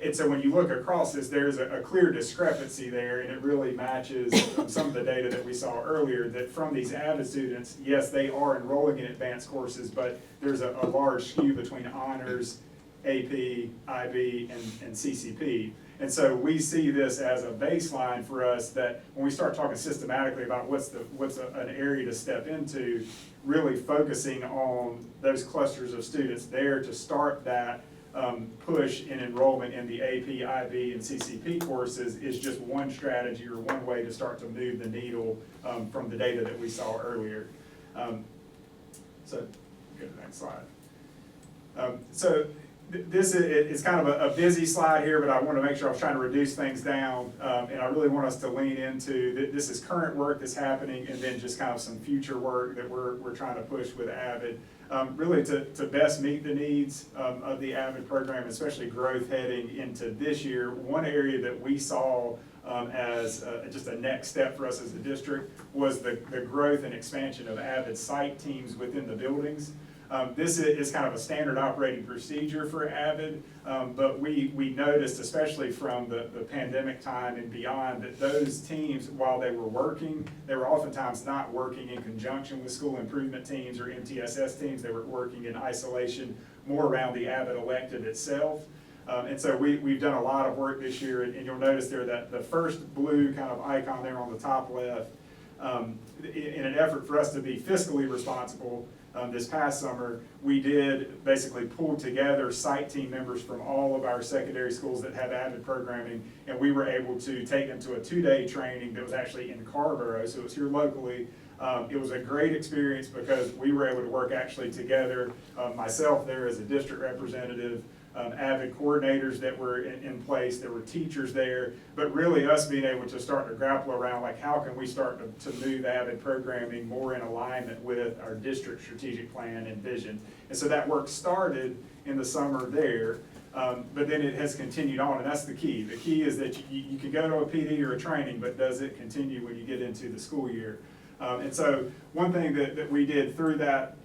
And so when you look across this, there's a clear discrepancy there, and it really matches some of the data that we saw earlier, that from these AVID students, yes, they are enrolling in advanced courses, but there's a large skew between honors, AP, IB, and CCP. And so we see this as a baseline for us that when we start talking systematically about what's an area to step into, really focusing on those clusters of students there to start that push in enrollment in the AP, IB, and CCP courses is just one strategy or one way to start to move the needle from the data that we saw earlier. So go to the next slide. This is kind of a busy slide here, but I want to make sure I was trying to reduce things down, and I really want us to lean into this is current work that's happening, and then just kind of some future work that we're trying to push with AVID. Really to best meet the needs of the AVID program, especially growth heading into this year. One area that we saw as just a next step for us as a district was the growth and expansion of AVID site teams within the buildings. This is kind of a standard operating procedure for AVID, but we noticed, especially from the pandemic time and beyond, that those teams, while they were working, they were oftentimes not working in conjunction with school improvement teams or MTSS teams. They were working in isolation more around the AVID elective itself. And so we've done a lot of work this year, and you'll notice there that the first blue kind of icon there on the top left, in an effort for us to be fiscally responsible, this past summer, we did basically pull together site team members from all of our secondary schools that have AVID programming, and we were able to take them to a 2-day training that was actually in Carborough, so it was here locally. It was a great experience because we were able to work actually together, myself there as a district representative, AVID coordinators that were in place, there were teachers there, but really us being able to start to grapple around like how can we start to move AVID programming more in alignment with our district strategic plan and vision. And so that work started in the summer there, but then it has continued on, and that's the key. The key is that you can go to a PD or a training, but does it continue when you get into the school year? And so one thing that we did through that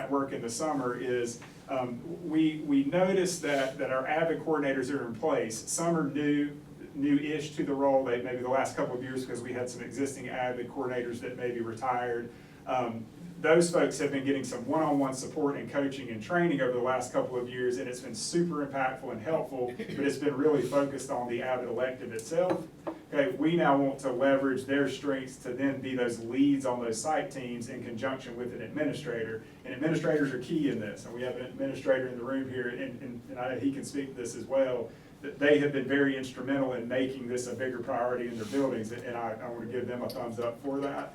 work in the summer is we noticed that our AVID coordinators that are in place, some are new-ish to the role, maybe the last couple of years because we had some existing AVID coordinators that maybe retired. Those folks have been getting some one-on-one support and coaching and training over the last couple of years, and it's been super impactful and helpful, but it's been really focused on the AVID elective itself. Okay, we now want to leverage their strengths to then be those leads on those site teams in conjunction with an administrator. And administrators are key in this, and we have an administrator in the room here, and he can speak to this as well, that they have been very instrumental in making this a bigger priority in their buildings, and I want to give them a thumbs up for that.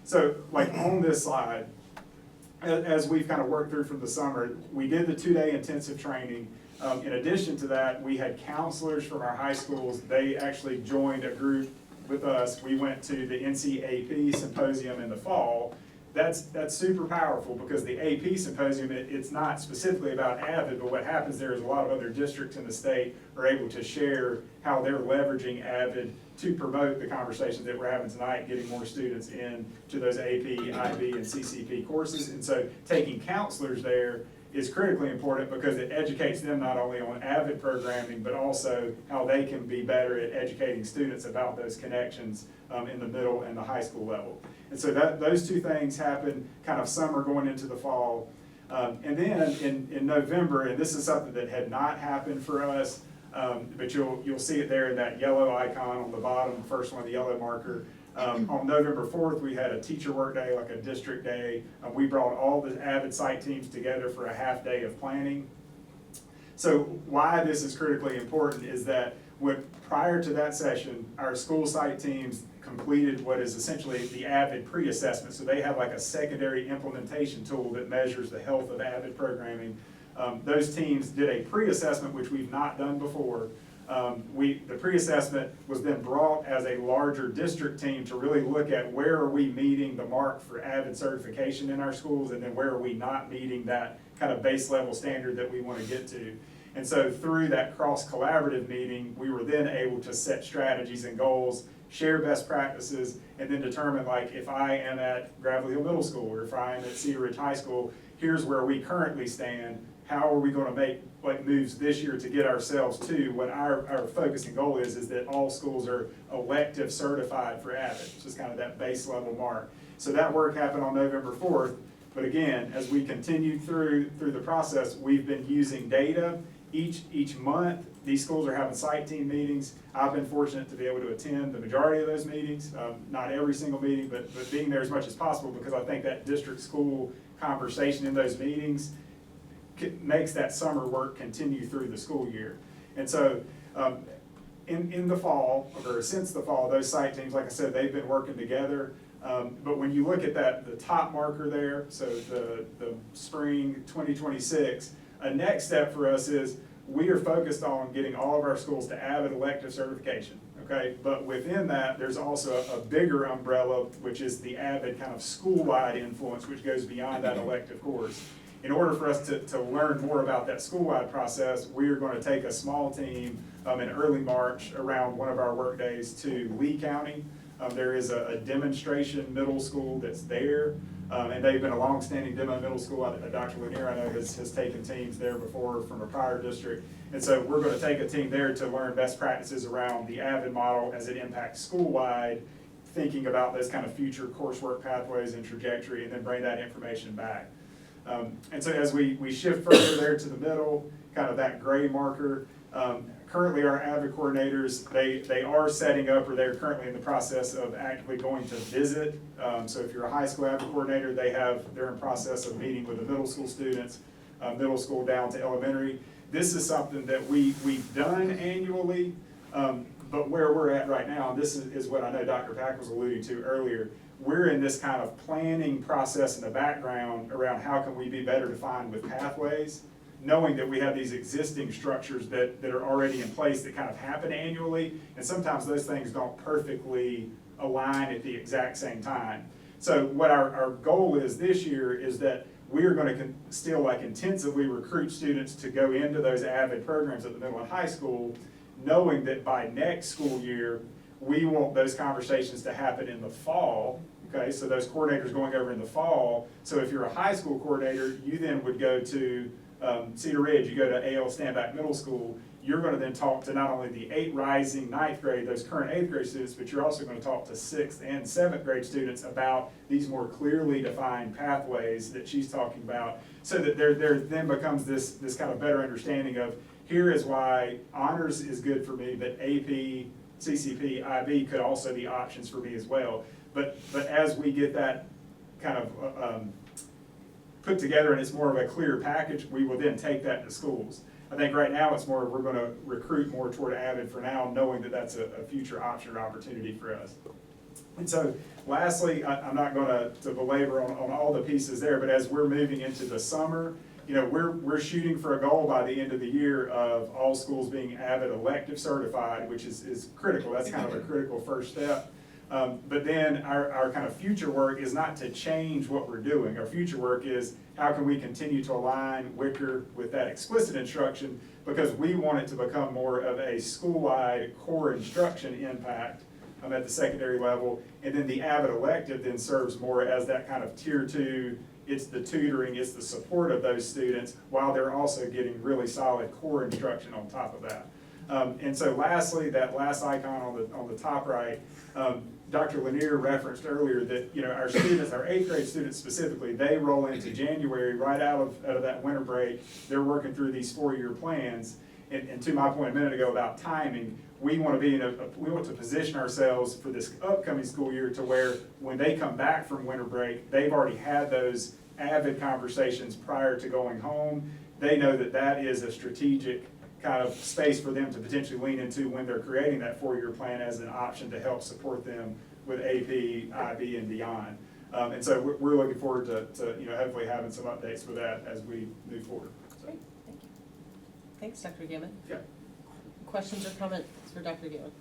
So like on this slide, as we've kind of worked through from the summer, we did the 2-day intensive training. In addition to that, we had counselors from our high schools. They actually joined a group with us. We went to the NCAP symposium in the fall, that's super powerful because the AP symposium, it's not specifically about Avid, but what happens there is a lot of other districts in the state are able to share how they're leveraging Avid to promote the conversations that we're having tonight, getting more students in to those AP, IB, and CCP courses. And so taking counselors there is critically important because it educates them not only on Avid programming, but also how they can be better at educating students about those connections in the middle and the high school level. And so those two things happen kind of summer going into the fall. And then in November, and this is something that had not happened for us, but you'll see it there in that yellow icon on the bottom, first one, the yellow marker. On November 4th, we had a teacher work day, like a district day. We brought all the Avid site teams together for a half day of planning. So why this is critically important is that prior to that session, our school site teams completed what is essentially the Avid pre-assessment. So they have like a secondary implementation tool that measures the health of Avid programming. Those teams did a pre-assessment, which we've not done before. The pre-assessment was then brought as a larger district team to really look at where are we meeting the mark for Avid certification in our schools, and then where are we not meeting that kind of base level standard that we want to get to. And so through that cross-collaborative meeting, we were then able to set strategies and goals, share best practices, and then determine, like, if I am at Gravelly Hill Middle School or if I am at Cedar Ridge High School, here's where we currently stand. How are we going to make moves this year to get ourselves to what our focus and goal is that all schools are elective certified for Avid, which is kind of that base level mark. So that work happened on November 4th, but again, as we continued through the process, we've been using data. Each month, these schools are having site team meetings. I've been fortunate to be able to attend the majority of those meetings, not every single meeting, but being there as much as possible, because I think that district school conversation in those meetings makes that summer work continue through the school year. And so in the fall, or since the fall, those site teams, like I said, they've been working together. But when you look at the top marker there, so the spring 2026, a next step for us is we are focused on getting all of our schools to Avid elective certification, okay? But within that, there's also a bigger umbrella, which is the Avid kind of school-wide influence, which goes beyond that elective course. In order for us to learn more about that school-wide process, we are going to take a small team in early March around one of our work days to Lee County. There is a demonstration middle school that's there, and they've been a long-standing demo middle school. Dr. Lanier, I know, has taken teams there before from a prior district. And so we're going to take a team there to learn best practices around the Avid model as it impacts school-wide, thinking about those kind of future coursework pathways and trajectory, and then bring that information back. And so as we shift further there to the middle, kind of that gray marker, currently our Avid coordinators, they are setting up, or they're currently in the process of actively going to visit. So if you're a high school Avid coordinator, they're in process of meeting with the middle school students, middle school down to elementary. This is something that we've done annually, but where we're at right now, and this is what I know Dr. Pack was alluding to earlier, we're in this kind of planning process in the background around how can we be better defined with pathways, knowing that we have these existing structures that are already in place that kind of happen annually, and sometimes those things don't perfectly align at the exact same time. So what our goal is this year is that we are going to still intensively recruit students to go into those Avid programs at the middle and high school, knowing that by next school year, we want those conversations to happen in the fall. Okay, so those coordinators going over in the fall. So if you're a high school coordinator, you then would go to Cedar Ridge, you go to A.L. Standback Middle School, you're going to then talk to not only the rising 9th grade, those current 8th grade students, but you're also going to talk to 6th and 7th grade students about these more clearly defined pathways that she's talking about, so that there then becomes this kind of better understanding of, here is why honors is good for me, but AP, CCP, IB could also be options for me as well. But as we get that kind of put together and it's more of a clear package, we will then take that to schools. I think right now it's more, we're going to recruit more toward Avid for now, knowing that that's a future option or opportunity for us. And so lastly, I'm not going to belabor on all the pieces there, but as we're moving into the summer, we're shooting for a goal by the end of the year of all schools being Avid elective certified, which is critical. That's kind of a critical first step. But then our kind of future work is not to change what we're doing. Our future work is how can we continue to align Wicker with that explicit instruction, because we want it to become more of a school-wide core instruction impact at the secondary level. And then the Avid elective then serves more as that kind of tier 2, it's the tutoring, it's the support of those students, while they're also getting really solid core instruction on top of that. And so lastly, that last icon on the top right, Dr. Lanier referenced earlier that, you know, our students, our 8th grade students specifically, they roll into January right out of that winter break. They're working through these 4-year plans. And to my point a minute ago about timing, we want to be we want to position ourselves for this upcoming school year to where when they come back from winter break, they've already had those Avid conversations prior to going home. They know that that is a strategic kind of space for them to potentially lean into when they're creating that 4-year plan as an option to help support them with AP, IB, and beyond. And so we're looking forward to you know, hopefully having some updates for that as we move forward. So, Great, thank you. Thanks, Dr. Gammon. yeah. Questions or comments for Dr. Gammon?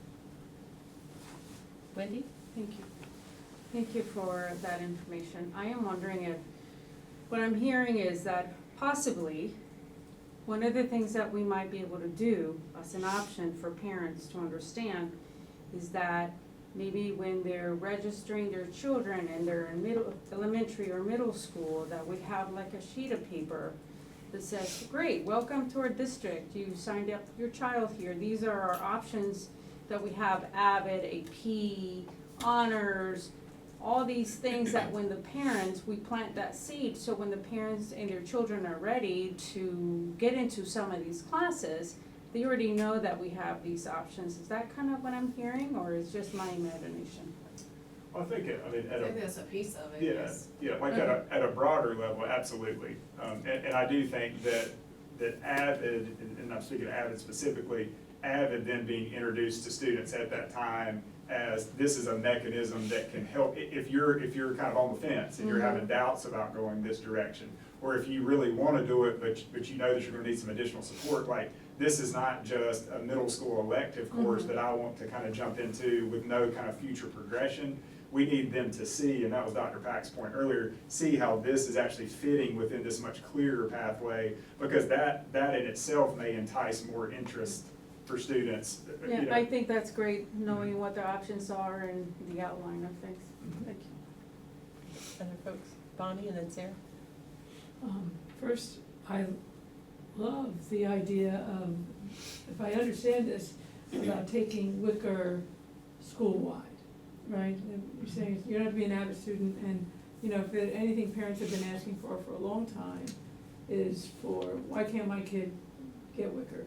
Wendy? Thank you. Thank you for that information. I am wondering if, what I'm hearing is that possibly, one of the things that we might be able to do as an option for parents to understand is that maybe when they're registering their children and they're in elementary or middle school, that we have like a sheet of paper that says, great, welcome to our district, you signed up your child here, these are our options that we have: Avid, AP, honors, all these things that when the parents, we plant that seed, so when the parents and their children are ready to get into some of these classes, they already know that we have these options. Is that kind of what I'm hearing, or is just my imagination? Well, I think, I mean, I think that's a piece of it, yeah, yes. yeah, like at a broader level, absolutely. And I do think that Avid, and I'm speaking of Avid specifically, Avid then being introduced to students at that time as this is a mechanism that can help if you're kind of on the fence and you're having doubts about going this direction, or if you really want to do it but you know that you're going to need some additional support. Like, this is not just a middle school elective course that I want to kind of jump into with no kind of future progression. We need them to see, and that was Dr. Pack's point earlier, see how this is actually fitting within this much clearer pathway, because that in itself may entice more interest for students. Yeah, You know. I think that's great, knowing what their options are and the outline of things. Thank you. Other folks? Bonnie and then Sarah? First, I love the idea of, if I understand this, about taking Wicker school-wide, right? And you're saying you don't have to be an Avid student, and, you know, if anything parents have been asking for a long time is for, why can't my kid get Wicker?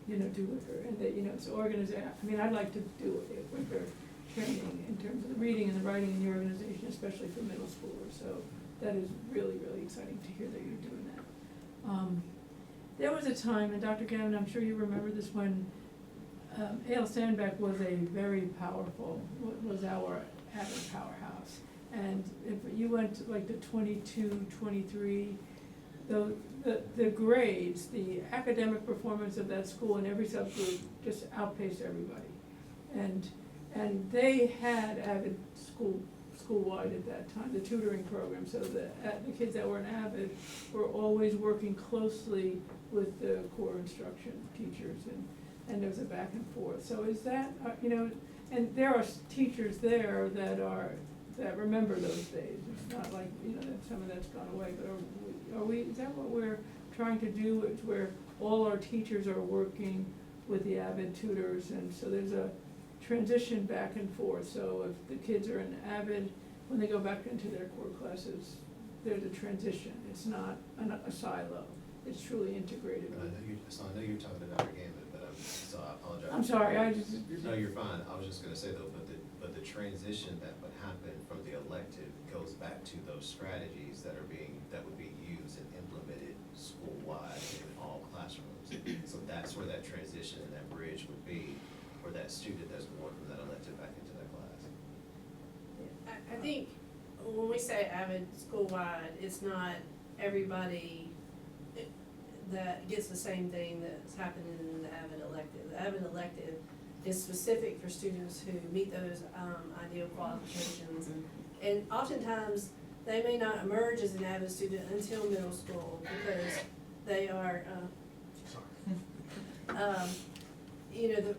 You know, do Wicker, and that, you know, it's organization. I mean, I'd like to do a Wicker training in terms of the reading and the writing in the organization, especially for middle schoolers, so that is really, really exciting to hear that you're doing that. There was a time, and Dr. Gammon, I'm sure you remember this, when A.L. Sandbeck was a very powerful, was our Avid powerhouse. And if you went to like the 22, 23, the grades, the academic performance of that school in every subgroup just outpaced everybody. And they had Avid school-wide at that time, the tutoring program, so the kids that were in Avid were always working closely with the core instruction teachers, and there was a back and forth. So is that, you know, and there are teachers there that remember those days. It's not like, you know, that some of that's gone away, but is that what we're trying to do, is where all our teachers are working with the Avid tutors, and so there's a transition back and forth, so if the kids are in Avid, when they go back into their core classes, there's a transition, it's not a silo, it's truly integrated. I know you're talking to Dr. Gammon, but so I apologize. I'm sorry, No, you're fine. I was just gonna say though, but the transition that would happen from the elective goes back to those strategies that would be used and implemented school-wide in all classrooms. So that's where that transition and that bridge would be for that student that's going from that elective back into that class. I think when we say Avid school-wide, it's not everybody that gets the same thing that's happening in the Avid elective. The Avid elective is specific for students who meet those, ideal qualifications. And oftentimes, they may not emerge as an AVID student until middle school because they are, you know,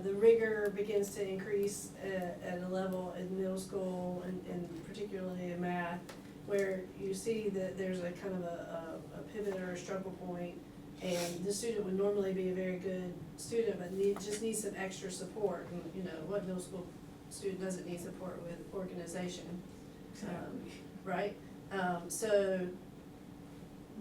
the rigor begins to increase at a level in middle school and particularly in math, where you see that there's a kind of a pivot or a struggle point, and the student would normally be a very good student, but just needs some extra support. And, you know, what middle school student doesn't need support with organization? Right? So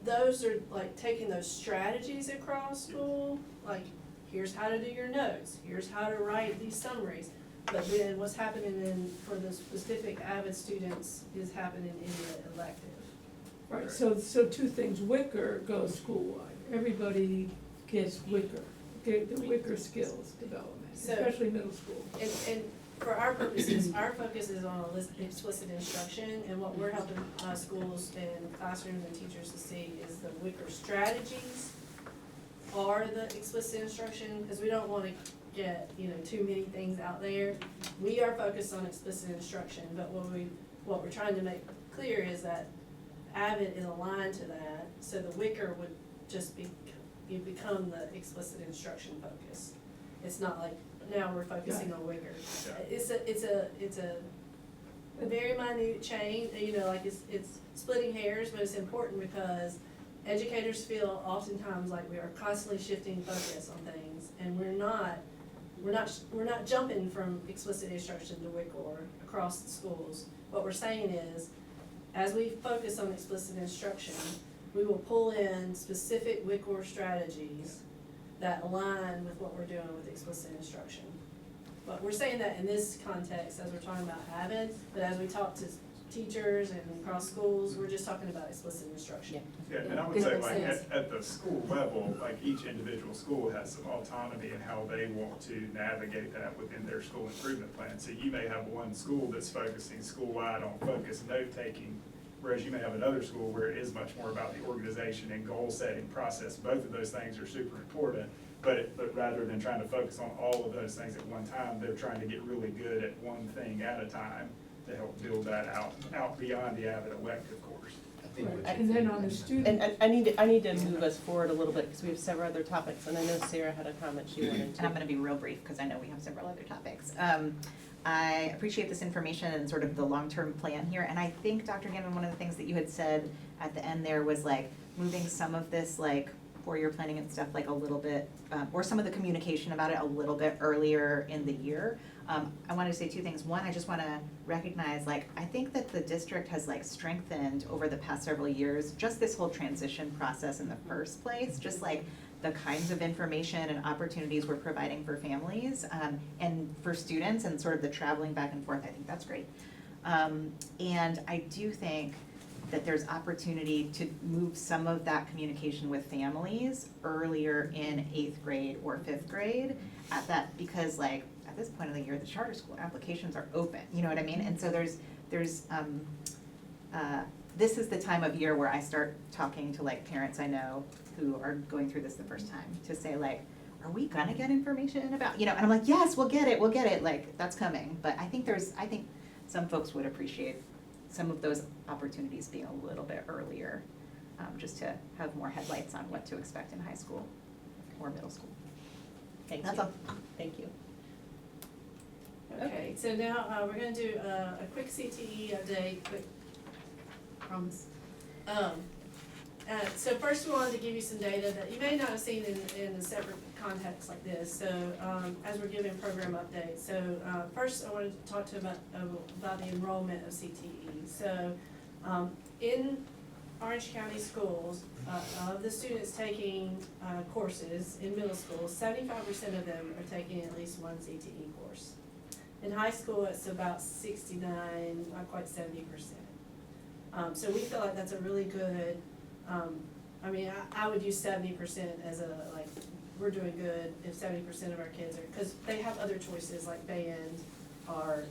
those are like taking those strategies across school, like here's how to do your notes, here's how to write these summaries. But then what's happening for the specific AVID students is happening in the elective. Right, so two things, Wicker goes school-wide, everybody gets Wicker, get the Wicker skills development, So- especially middle school. And for our purposes, our focus is on explicit instruction, and what we're helping schools and classrooms and teachers to see is the Wicker strategies are the explicit instruction, because we don't wanna get, you know, too many things out there. We are focused on explicit instruction, but what we're trying to make clear is that AVID is aligned to that, so the Wicker would just become the explicit instruction focus. It's not like, now we're focusing on Wicker. Yeah. It's a very minute change, you know, like it's splitting hairs, but it's important because educators feel oftentimes like we are constantly shifting focus on things, and we're not jumping from explicit instruction to WIC-OR across the schools. What we're saying is, as we focus on explicit instruction, we will pull in specific WIC-OR strategies that align with what we're doing with explicit instruction. But we're saying that in this context, as we're talking about AVID, but as we talk to teachers and across schools, we're just talking about explicit instruction. Yeah, and I would Does say that like make sense? at the school level, like each individual school has some autonomy in how they want to navigate that within their school improvement plan. So you may have one school that's focusing school-wide on focused note-taking, whereas you may have another school where it is much more about the organization and goal-setting process. Both of those things are super important, but rather than trying to focus on all of those things at one time, they're trying to get really good at one thing at a time to help build that out beyond the AVID elective course. I think what And then on the student. And I need to move us forward a little bit, because we have several other topics, and I know Sarah had a comment she wanted And I'm to. gonna be real brief, because I know we have several other topics. I appreciate this information and sort of the long-term plan here, and I think, Dr. Gannon, one of the things that you had said at the end there was like moving some of this like four-year planning and stuff like a little bit, or some of the communication about it a little bit earlier in the year. I wanted to say two things. One, I just wanna recognize, like, I think that the district has like strengthened over the past several years, just this whole transition process in the first place, just like the kinds of information and opportunities we're providing for families, and for students, and sort of the traveling back and forth. I think that's great. And I do think that there's opportunity to move some of that communication with families earlier in 8th grade or 5th grade at that, because like at this point of the year, the charter school applications are open, you know what I mean? And so there's this is the time of year where I start talking to like parents I know who are going through this the first time to say like, are we gonna get information about, you know, and I'm like, yes, we'll get it, like, that's coming. But I think some folks would appreciate some of those opportunities being a little bit earlier, just to have more headlights on what to expect in high school or middle school. Thank That's you. all. Thank you. Okay, so now, we're gonna do a quick CTE update, quick, promise. So first we wanted to give you some data that you may not have seen in a separate context like this, so, as we're giving program updates. So, first I wanted to talk to you about the enrollment of CTE. So, in Orange County schools, of the students taking, courses in middle school, 75% of them are taking at least one CTE course. In high school, it's about 69, not quite 70%. So we feel like that's a really good, I mean, I would use 70% as a, like, we're doing good if 70% of our kids are, because they have other choices like band, art,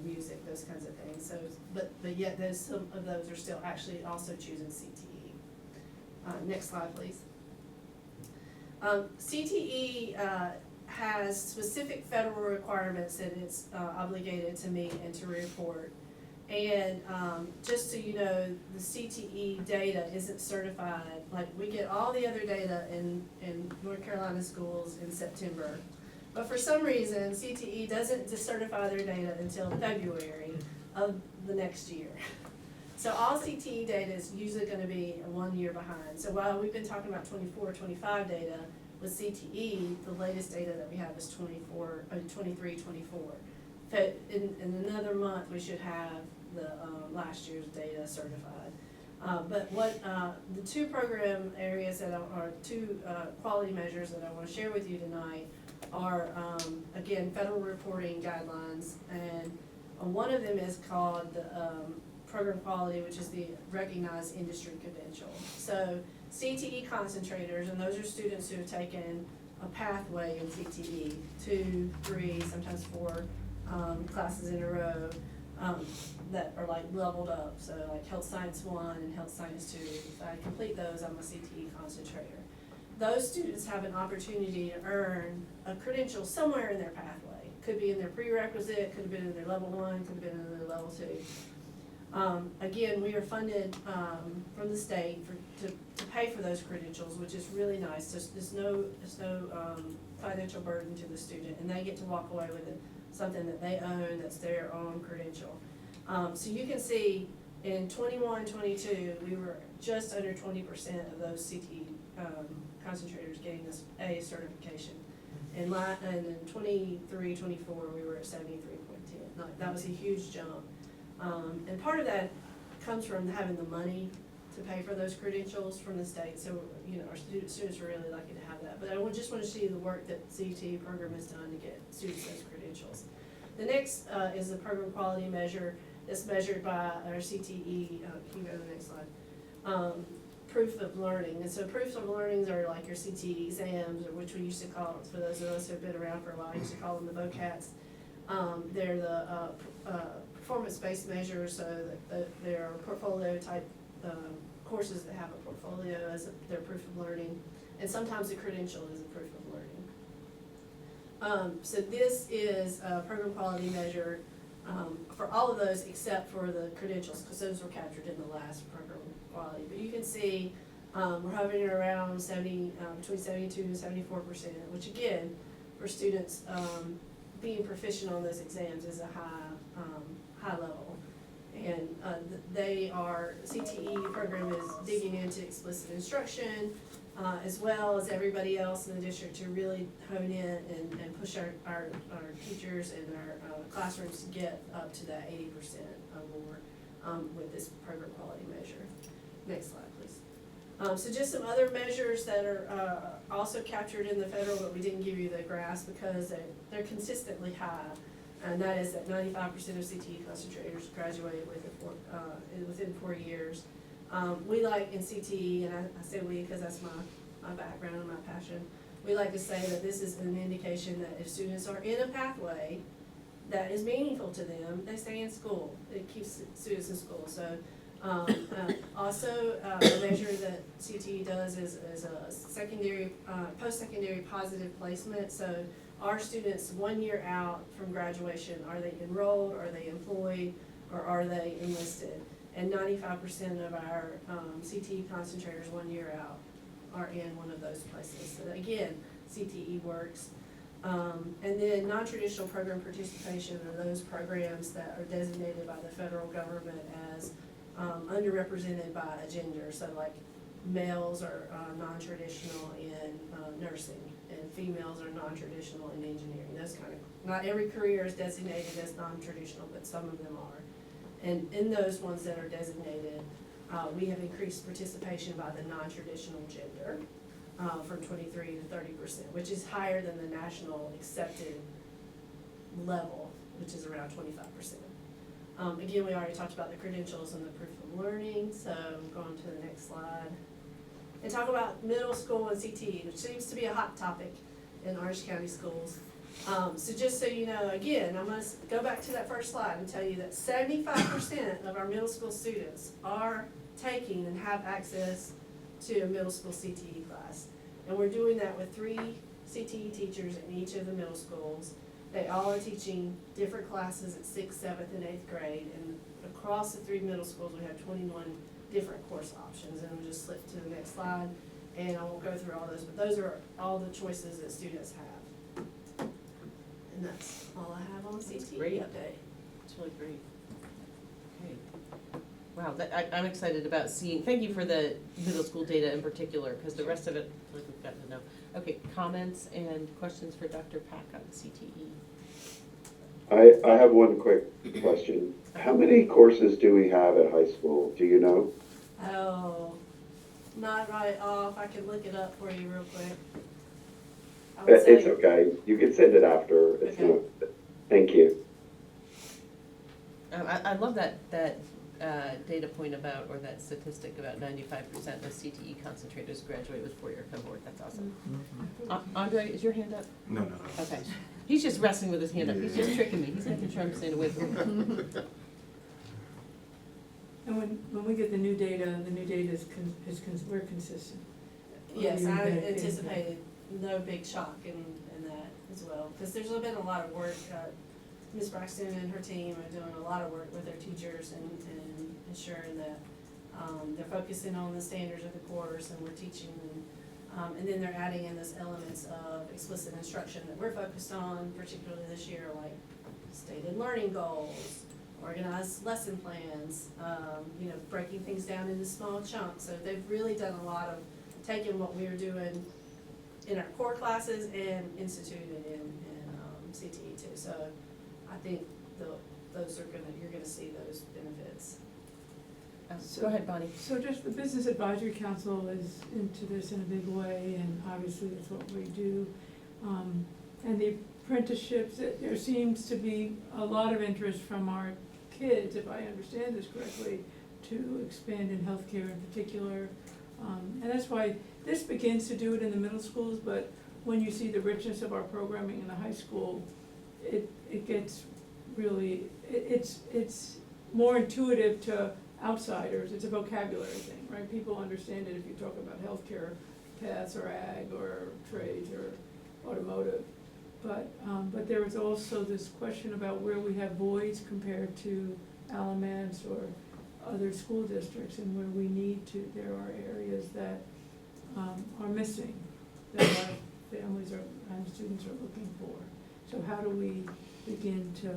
music, those kinds of things. So, but yet some of those are still actually also choosing CTE. Next slide, please. CTE has specific federal requirements that it's obligated to meet and to report. And just so you know, the CTE data isn't certified. Like, we get all the other data in North Carolina schools in September. But for some reason, CTE doesn't certify their data until February of the next year. So all CTE data is usually gonna be 1 year behind. So while we've been talking about 24-25 data, with CTE, the latest data that we have is 23-24. But in another month, we should have the last year's data certified. But what the two program areas that are two quality measures that I want to share with you tonight are, again, federal reporting guidelines, and one of them is called the program quality, which is the recognized industry credential. So CTE concentrators, and those are students who have taken a pathway in CTE, 2, 3, sometimes 4 classes in a row, that are like leveled up, so like Health Science 1 and Health Science 2. If I complete those, I'm a CTE concentrator. Those students have an opportunity to earn a credential somewhere in their pathway. Could be in their prerequisite, could have been in their level 1, could have been in their level 2. Again, we are funded from the state to pay for those credentials, which is really nice. There's no financial burden to the student, and they get to walk away with it, something that they own, that's their own credential. So you can see in 21-22, we were just under 20% of those CTE concentrators getting this A certification. And in 23-24, we were at 73.10. That was a huge jump. And part of that comes from having the money to pay for those credentials from the state. So, you know, our students are really lucky to have that. But I just want to see the work that the CTE program has done to get students those credentials. The next is the program quality measure that's measured by our CTE, can you go to the next slide? Proof of learning. And so proofs of learnings are like your CTE exams, or which we used to call, for those of us who have been around for a while, we used to call them the VOCATs. They're the performance-based measures, so that they're portfolio type courses that have a portfolio as their proof of learning, and sometimes a credential is a proof of learning. So this is a program quality measure for all of those except for the credentials, because those were captured in the last program quality. But you can see we're hovering around between 72 and 74%, which again, for students being proficient on those exams is a high level. And CTE program is digging into explicit instruction, as well as everybody else in the district to really hone in and push our teachers and our classrooms to get up to that 80% or more with this program quality measure. Next slide, please. So just some other measures that are also captured in the federal, but we didn't give you the graphs because they're consistently high. And that is that 95% of CTE concentrators graduate within 4 years. We like in CTE, and I say we because that's my background and my passion, we like to say that this is an indication that if students are in a pathway that is meaningful to them, they stay in school. It keeps students in school. So also a measure that CTE does is a secondary, post-secondary positive placement. So are students 1 year out from graduation, are they enrolled, are they employed, or are they enlisted? And 95% of our CTE concentrators 1 year out are in one of those places. So again, CTE works. And then non-traditional program participation are those programs that are designated by the federal government as underrepresented by a gender. So like males are non-traditional in nursing, and females are non-traditional in engineering. Those kind of, not every career is designated as non-traditional, but some of them are. And in those ones that are designated, we have increased participation by the non-traditional gender from 23 to 30%, which is higher than the national accepted level, which is around 25%. Again, we already talked about the credentials and the proof of learning, so I'm going to the next slide. And talk about middle school and CTE, which seems to be a hot topic in Orange County schools. So just so you know, again, I'm gonna go back to that first slide and tell you that 75% of our middle school students are taking and have access to a middle school CTE class. And we're doing that with 3 CTE teachers in each of the middle schools. They all are teaching different classes at 6th, 7th, and 8th grade, and across the 3 middle schools, we have 21 different course options, and we'll just flip to the next slide, and I won't go through all those, but those are all the choices that students have. And that's all I have on the CTE great. update. It's really great. Okay. Wow, I'm excited about seeing, thank you for the middle school data in particular, because the rest of it, I feel like we've gotten to know. Okay, comments and questions for Dr. Pack on CTE? I have one quick question. How many courses do we have at high school? Do you know? Oh, not right off, I can look it up for you real quick. I would It's say, okay. You can send it after. It's Okay. not, thank you. I love that data point about, or that statistic about 95% of CTE concentrators graduate with 4-year cohort. That's awesome. Andre, is your hand up? No, no, no. Okay. He's just wrestling with his hand up. He's just Yeah. tricking me. He's making sure I'm staying away from him. And when we get the new data we're consistent. yes, Or I you're bad, anticipated no big shock in that as well, because there's been a lot of work, Ms. Braxton and her team are doing a lot of work with their teachers and ensuring that, they're focusing on the standards of the course and we're teaching them. And then they're adding in those elements of explicit instruction that we're focused on, particularly this year, like stated learning goals, organized lesson plans, breaking things down into small chunks. So they've really done a lot of taking what we are doing in our core classes and instituted in CTE too. So I think you're gonna see those benefits. Go ahead, Bonnie. So just the Business Advisory Council is into this in a big way, and obviously that's what we do. And the apprenticeships, there seems to be a lot of interest from our kids, if I understand this correctly, to expand in healthcare in particular. And that's why this begins to do it in the middle schools, but when you see the richness of our programming in the high school, it gets really, it's more intuitive to outsiders. It's a vocabulary thing, right? People understand it if you talk about healthcare paths or ag or trades or automotive. But there is also this question about where we have voids compared to Alamance or other school districts, and where we need to, there are areas that are missing, that our families and students are looking for. So how do we begin to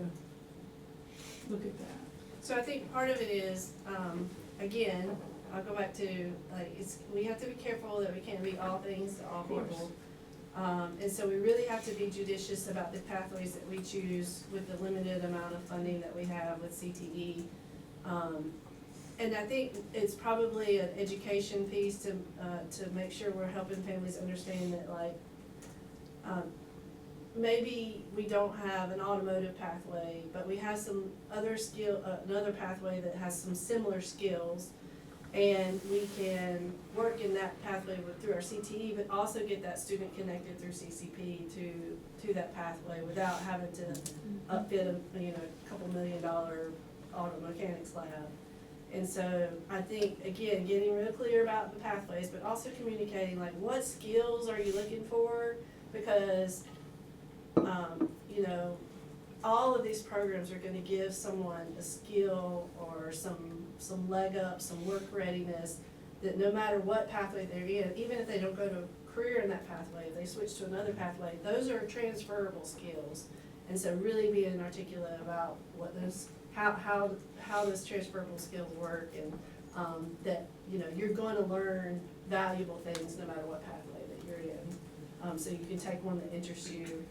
look at that? So I think part of it is, again, I'll go back to, we have to be careful that we can't be all things to all Of course. people. And so we really have to be judicious about the pathways that we choose with the limited amount of funding that we have with CTE. And I think it's probably an education piece to make sure we're helping families understand that, maybe we don't have an automotive pathway, but we have some other another pathway that has some similar skills. And we can work in that pathway through our CTE, but also get that student connected through CCP to that pathway without having to upfit a couple $1 million auto mechanics lab. And so I think, again, getting real clear about the pathways, but also communicating, like, what skills are you looking for? Because, all of these programs are gonna give someone a skill or some leg up, some work readiness, that no matter what pathway they're in, even if they don't go to a career in that pathway, if they switch to another pathway, those are transferable skills. And so really being articulate about what those, how those transferable skills work, and that, you're going to learn valuable things no matter what pathway that you're in. So you can take one that interests you,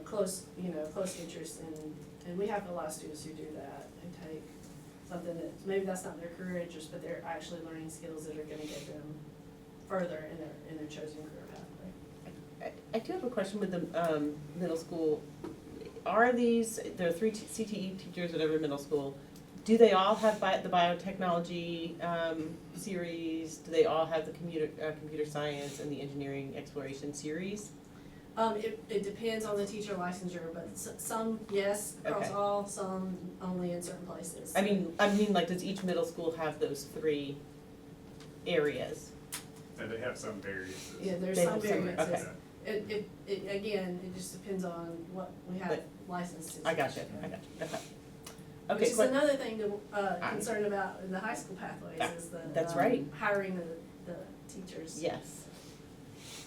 close interest in, and we have a lot of students who do that. They take something that, maybe that's not their career interest, but they're actually learning skills that are gonna get them further in their chosen career pathway. I do have a question with the middle school. There are 3 CTE teachers at every middle school. Do they all have the biotechnology series? Do they all have the computer science and the engineering exploration series? It depends on the teacher licensure, but some, yes, across Okay. all, some only in certain places. I mean, like, does each middle school have those 3 areas? And they have some variances. Yeah, there's They some have some, variances. okay. Again, it just depends on what we have But- licensed teachers. I got you, okay. Which Okay, is another thing to, concern about in the high school pathways is the. That's right. Hiring the teachers. yes.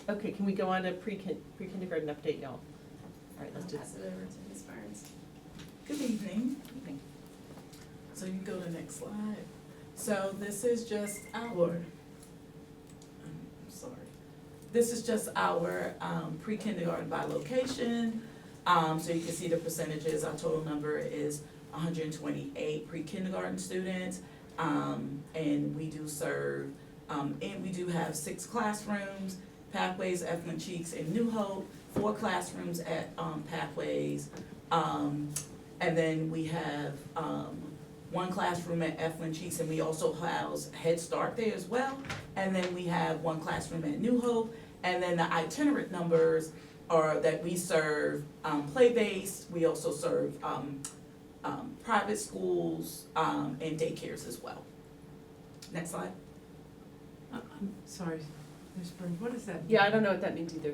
Okay, can we go on to pre-kindergarten update, y'all? All right, I'll let's do pass it over to Ms. Burns. Good evening. So you can go to the next slide. So this is just our, I'm sorry. This is just our pre-kindergarten by location. So you can see the percentages. Our total number is 128 pre-kindergarten students. And we do serve, and we do have 6 classrooms, Pathways, Eflin Cheeks, and New Hope, 4 classrooms at Pathways. And then we have 1 classroom at Eflin Cheeks, and we also house Head Start there as well. And then we have 1 classroom at New Hope. And then the itinerant numbers are that we serve play-based, we also serve private schools and daycares as well. Next slide. I'm sorry, Ms. Burns, what is that? Yeah, I don't know what that means either.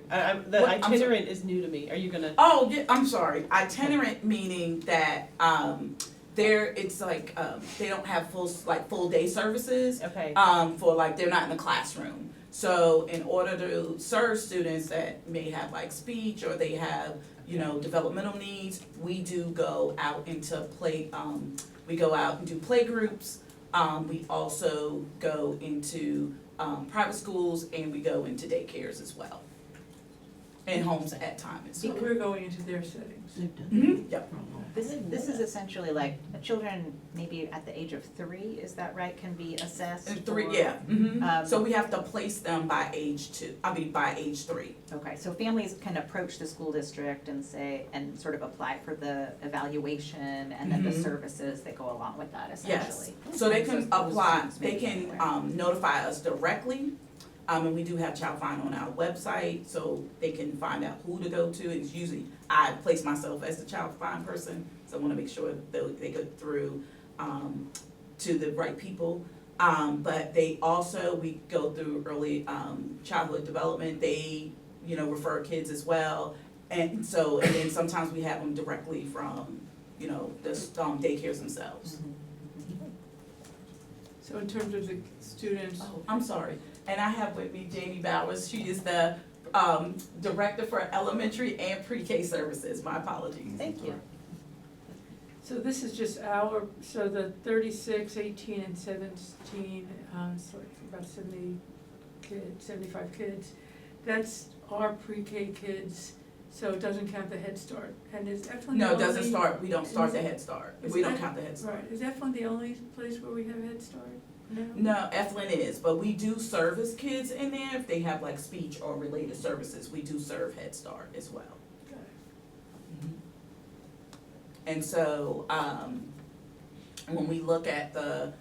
The What- I'm sorry. itinerant is new to me. Are you gonna? Oh, yeah, I'm sorry. Itinerant meaning that it's like they don't have full day services. Okay. For like they're not in the classroom. So in order to serve students that may have like speech or they have, developmental needs, we do go out into play, we go out and do play groups. We also go into private schools and we go into daycares as well. And homes at times. So we're going into their settings. Mhm, yep. This is essentially like children maybe at the age of 3, is that right, can be assessed? And 3, or- yeah. Um, So we have to place them by age 3. Okay, so families can approach the school district and say, and sort of apply for the evaluation and then the Mhm. services that go along with that Yes, essentially. so they can So those apply, students they may be can aware. notify us directly. And we do have Child Find on our website, so they can find out who to go to. It's usually, I place myself as the Child Find person, so I wanna make sure they go through, to the right people. But they also, we go through early, childhood development, they, refer kids as well. And so, and then sometimes we have them directly from, the daycares themselves. So in terms of the students, Oh, I'm sorry. And I have with me Jamie Bowers. She is the Director for Elementary and Pre-K Services. My apologies. Thank you. so this is just so the 36, 18, and 17, so it's about 75 kids, that's our pre-K kids, so it doesn't count the Head Start. And is Eflin the No, it doesn't only- start, we don't start the Head Start. Is We don't that- count the Head Start. Right, is Eflin the only place where we have Head Start? No? No, Eflin is, but we do service kids in there if they have like speech or related services. We do serve Head Start as well. Got it. Mhm. And so, when we look at the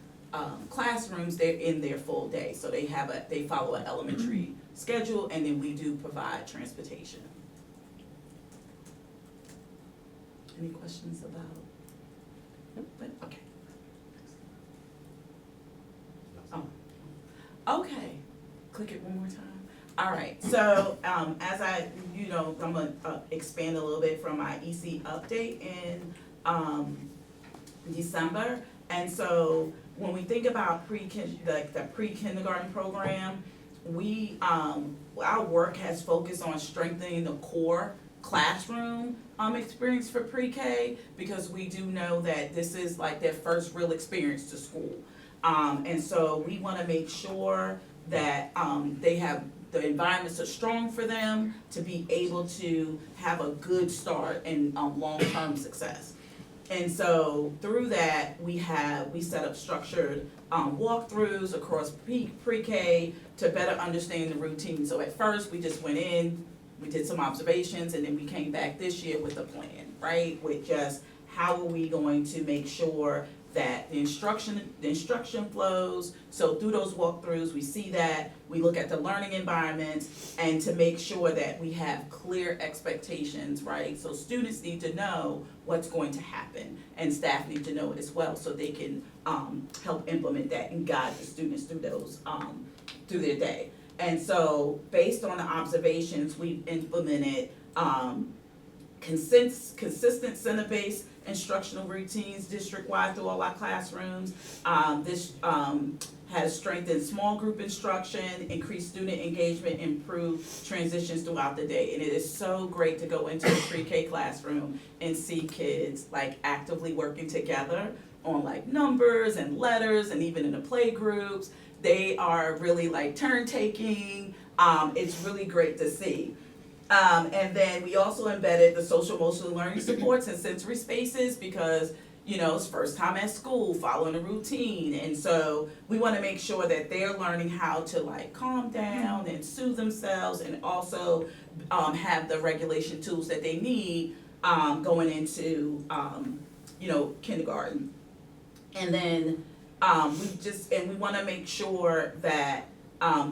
classrooms, they're in their full day, so they follow an elementary schedule, and then we do provide transportation. Any questions about? Nope, but, okay. Okay, click it one more time. All right, so, as I'm gonna expand a little bit from my EC update in, December. And so, when we think about the pre-kindergarten program, our work has focused on strengthening the core classroom, experience for pre-K, because we do know that this is like their first real experience to school. And so we wanna make sure that, the environments are strong for them to be able to have a good start and, long-term success. And so through that, we set up structured, walkthroughs across pre-K to better understand the routine. So at first, we just went in, we did some observations, and then we came back this year with a plan, right? With just how are we going to make sure that the instruction flows. So through those walkthroughs, we see that, we look at the learning environments, and to make sure that we have clear expectations, right? So students need to know what's going to happen, and staff need to know it as well, so they can help implement that and guide the students through those, through their day. And so, based on the observations, we've implemented, consistent center-based instructional routines district-wide through all our classrooms. This has strengthened small group instruction, increased student engagement, improved transitions throughout the day. And it is so great to go into a pre-K classroom and see kids like actively working together on like numbers and letters, and even in the play groups. They are really like turn taking. It's really great to see. And then we also embedded the social emotional learning supports and sensory spaces because, you know, it's first time at school, following a routine. And so we want to make sure that they're learning how to like calm down and soothe themselves, and also have the regulation tools that they need going into, you know, kindergarten. And then we want to make sure that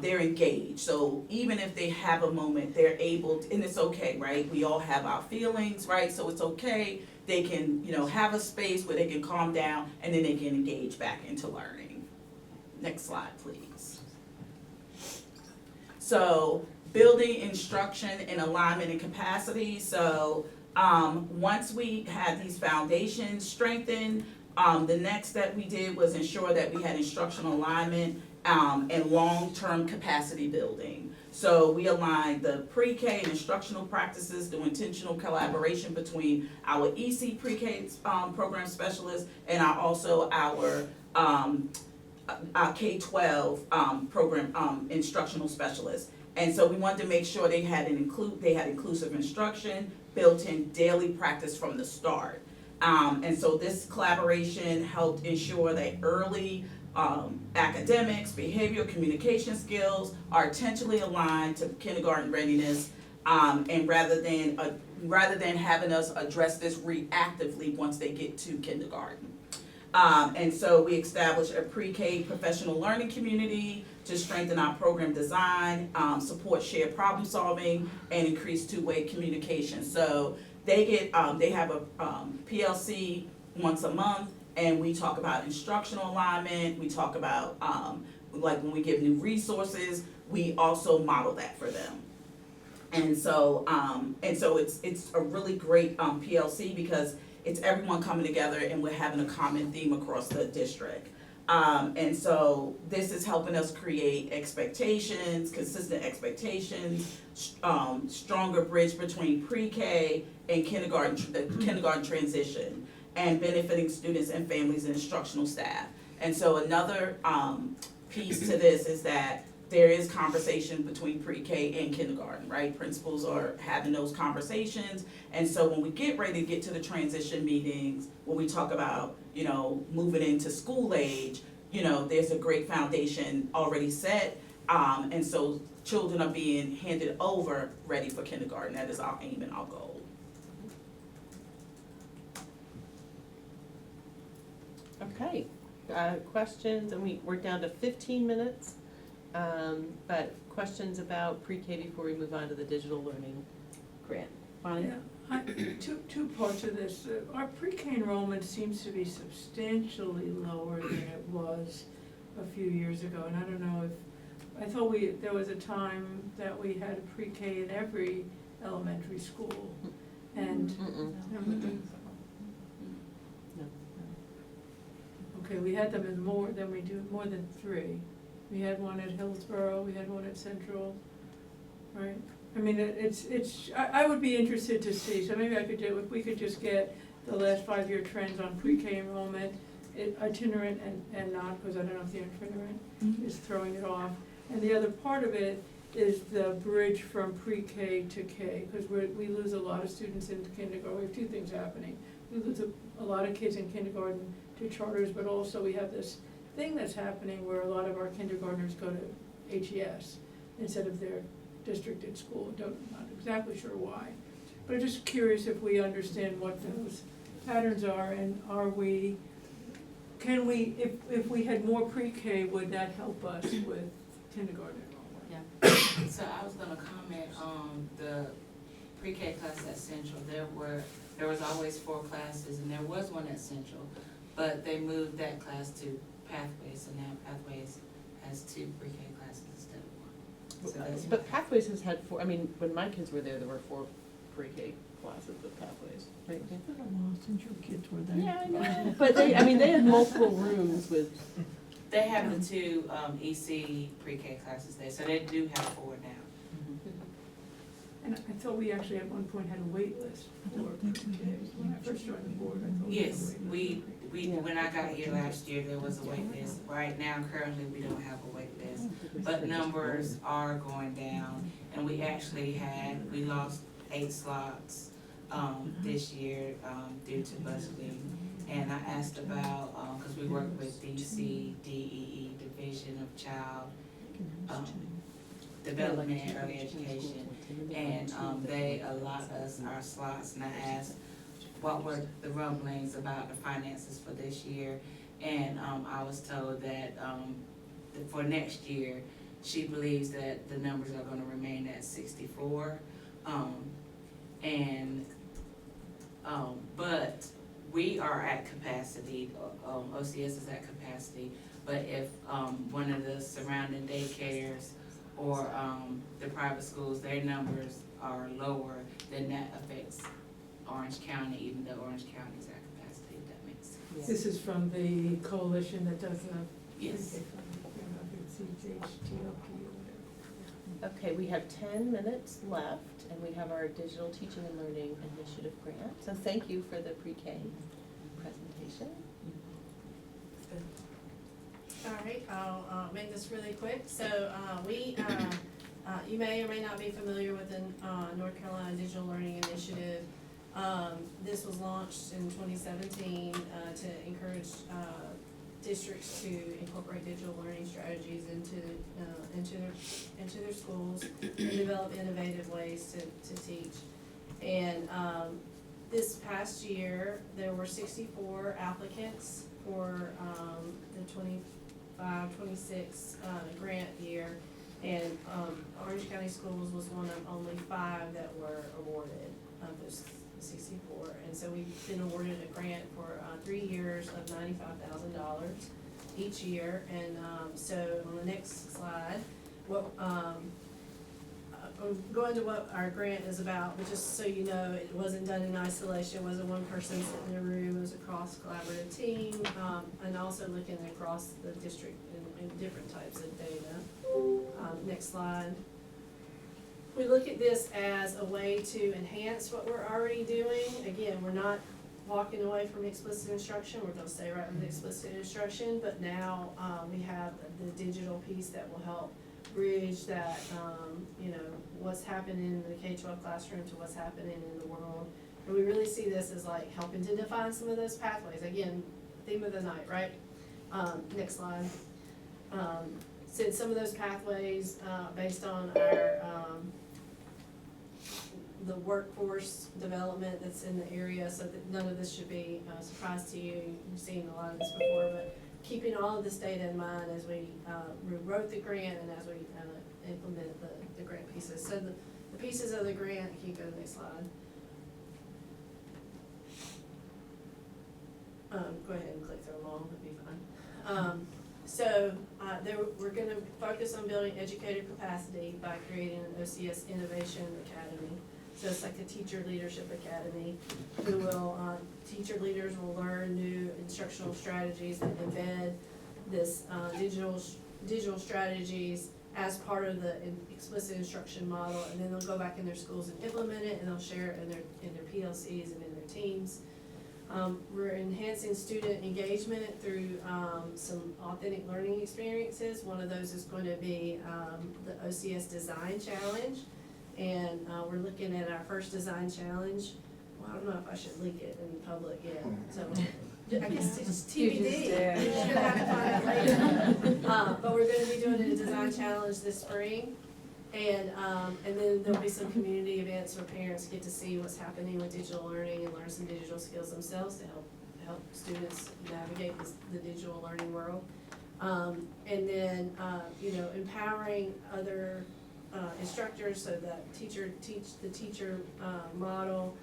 they're engaged. So even if they have a moment, they're able to, and it's okay, right? We all have our feelings, right? So it's okay. They can, you know, have a space where they can calm down, and then they can engage back into learning. Next slide, please. So building instruction in alignment and capacity. So once we had these foundations strengthened, the next step we did was ensure that we had instructional alignment and long-term capacity building. So we aligned the pre-K and instructional practices through intentional collaboration between our EC pre-K program specialists and our K-12 program instructional specialists. And so we wanted to make sure they had inclusive instruction, built-in daily practice from the start. And so this collaboration helped ensure that early academics, behavioral communication skills are intentionally aligned to kindergarten readiness, and rather than having us address this reactively once they get to kindergarten. And so we established a pre-K professional learning community to strengthen our program design, support shared problem solving, and increase two-way communication. So they have a PLC once a month, and we talk about instructional alignment. We talk about like when we give new resources, we also model that for them. And so it's a really great PLC because it's everyone coming together and we're having a common theme across the district. And so this is helping us create expectations, consistent expectations, stronger bridge between pre-K and kindergarten transition, and benefiting students and families and instructional staff. And so another piece to this is that there is conversation between pre-K and kindergarten, right? Principals are having those conversations. And so when we get ready to get to the transition meetings, when we talk about, you know, moving into school age, you know, there's a great foundation already set. And so children are being handed over ready for kindergarten. That is our aim and our goal. Okay, questions, and we're down to 15 minutes, but questions about pre-K before we move on to the digital learning grant. Bonnie? Yeah, two parts of this. Our pre-K enrollment seems to be substantially lower than it was a few years ago, and I don't know if, I thought there was a time that we had a pre-K in every elementary school, and. Okay, we had them in more than 3. We had one at Hillsborough, we had one at Central, right? I mean, I would be interested to see, so maybe if we could just get the last 5-year trends on pre-K enrollment, itinerant and not, because I don't know if the itinerant is throwing it off. And the other part of it is the bridge from pre-K to K, because we lose a lot of students in kindergarten. We have 2 things happening. We lose a lot of kids in kindergarten to charters, but also we have this thing that's happening where a lot of our kindergartners go to HES instead of their districted school. Not exactly sure why, but I'm just curious if we understand what those patterns are, and if we had more pre-K, would that help us with kindergarten enrollment? Yeah, so I was gonna comment on the pre-K class at Central. There was always 4 classes, and there was one at Central, but they moved that class to Pathways, so now Pathways has 2 pre-K classes instead of 1. So that's But Pathways has had four, I mean, when my kids were there were 4 pre-K classes with Pathways, right? Since your kids were there. Yeah, I know. But they, I mean, they had multiple rooms with, They have the 2 EC pre-K classes there, so they do have 4 now. And I thought we actually at one point had a wait list for pre-Ks. When I first joined the board, I thought we had a Yes, wait list. we, when I got here last year, there was a wait list. Right now, currently, we don't have a wait list. But numbers are going down, and we actually we lost 8 slots, this year, due to budgeting. And I asked about, cause we work with DC, DEE, Division of Child, Development and Early Education. And, they allot us our slots, and I asked what were the rumblings about the finances for this year. And, I was told that, for next year, she believes that the numbers are gonna remain at 64. But we are at capacity, OCS is at capacity, but if, one of the surrounding daycares or, the private schools, their numbers are lower, then that affects Orange County, even though Orange County is at capacity, if that makes sense. This is from the coalition that does the. Yes. okay, we have 10 minutes left, and we have our Digital Teaching and Learning Initiative grant. So thank you for the pre-K presentation. All right, I'll make this really quick. So you may or may not be familiar with the North Carolina Digital Learning Initiative. This was launched in 2017 to encourage districts to incorporate digital learning strategies into their schools and develop innovative ways to teach. And this past year, there were 64 applicants for the 25-26 grant year, and Orange County Schools was one of only 5 that were awarded of those 64. And so we've been awarded a grant for 3 years of $95,000 each year. And so on the next slide, I'm going to what our grant is about, but just so you know, it wasn't done in isolation. It wasn't one person sitting in a room. It was a cross-collaborative team, and also looking across the district in different types of data. Next slide. We look at this as a way to enhance what we're already doing. Again, we're not walking away from explicit instruction. We're going to stay right with explicit instruction, but now we have the digital piece that will help bridge that, what's happening in the K-12 classroom to what's happening in the world. And we really see this as like helping to define some of those pathways. Again, theme of the night, right? Next slide. Since some of those pathways, based on our, the workforce development that's in the area, so that none of this should be a surprise to you. You've seen a lot of this before, but keeping all of this data in mind as we wrote the grant and as we implemented the grant pieces. So the pieces of the grant, can you go to the next slide? Go ahead and click through them all, that'd be fine. We're gonna focus on building educator capacity by creating an OCS Innovation Academy. So it's like a teacher leadership academy who will, teacher leaders will learn new instructional strategies and embed this digital strategies as part of the explicit instruction model, and then they'll go back in their schools and implement it, and they'll share it in their PLCs and in their teams. We're enhancing student engagement through some authentic learning experiences. One of those is going to be the OCS Design Challenge. And we're looking at our first design challenge. Well, I don't know if I should leak it in public yet, so I guess it's TBD. You're gonna have to find it later. But we're gonna be doing a design challenge this spring. And then there'll be some community events where parents get to see what's happening with digital learning and learn some digital skills themselves to help students navigate the digital learning world. And then, empowering other instructors, so that the teacher model,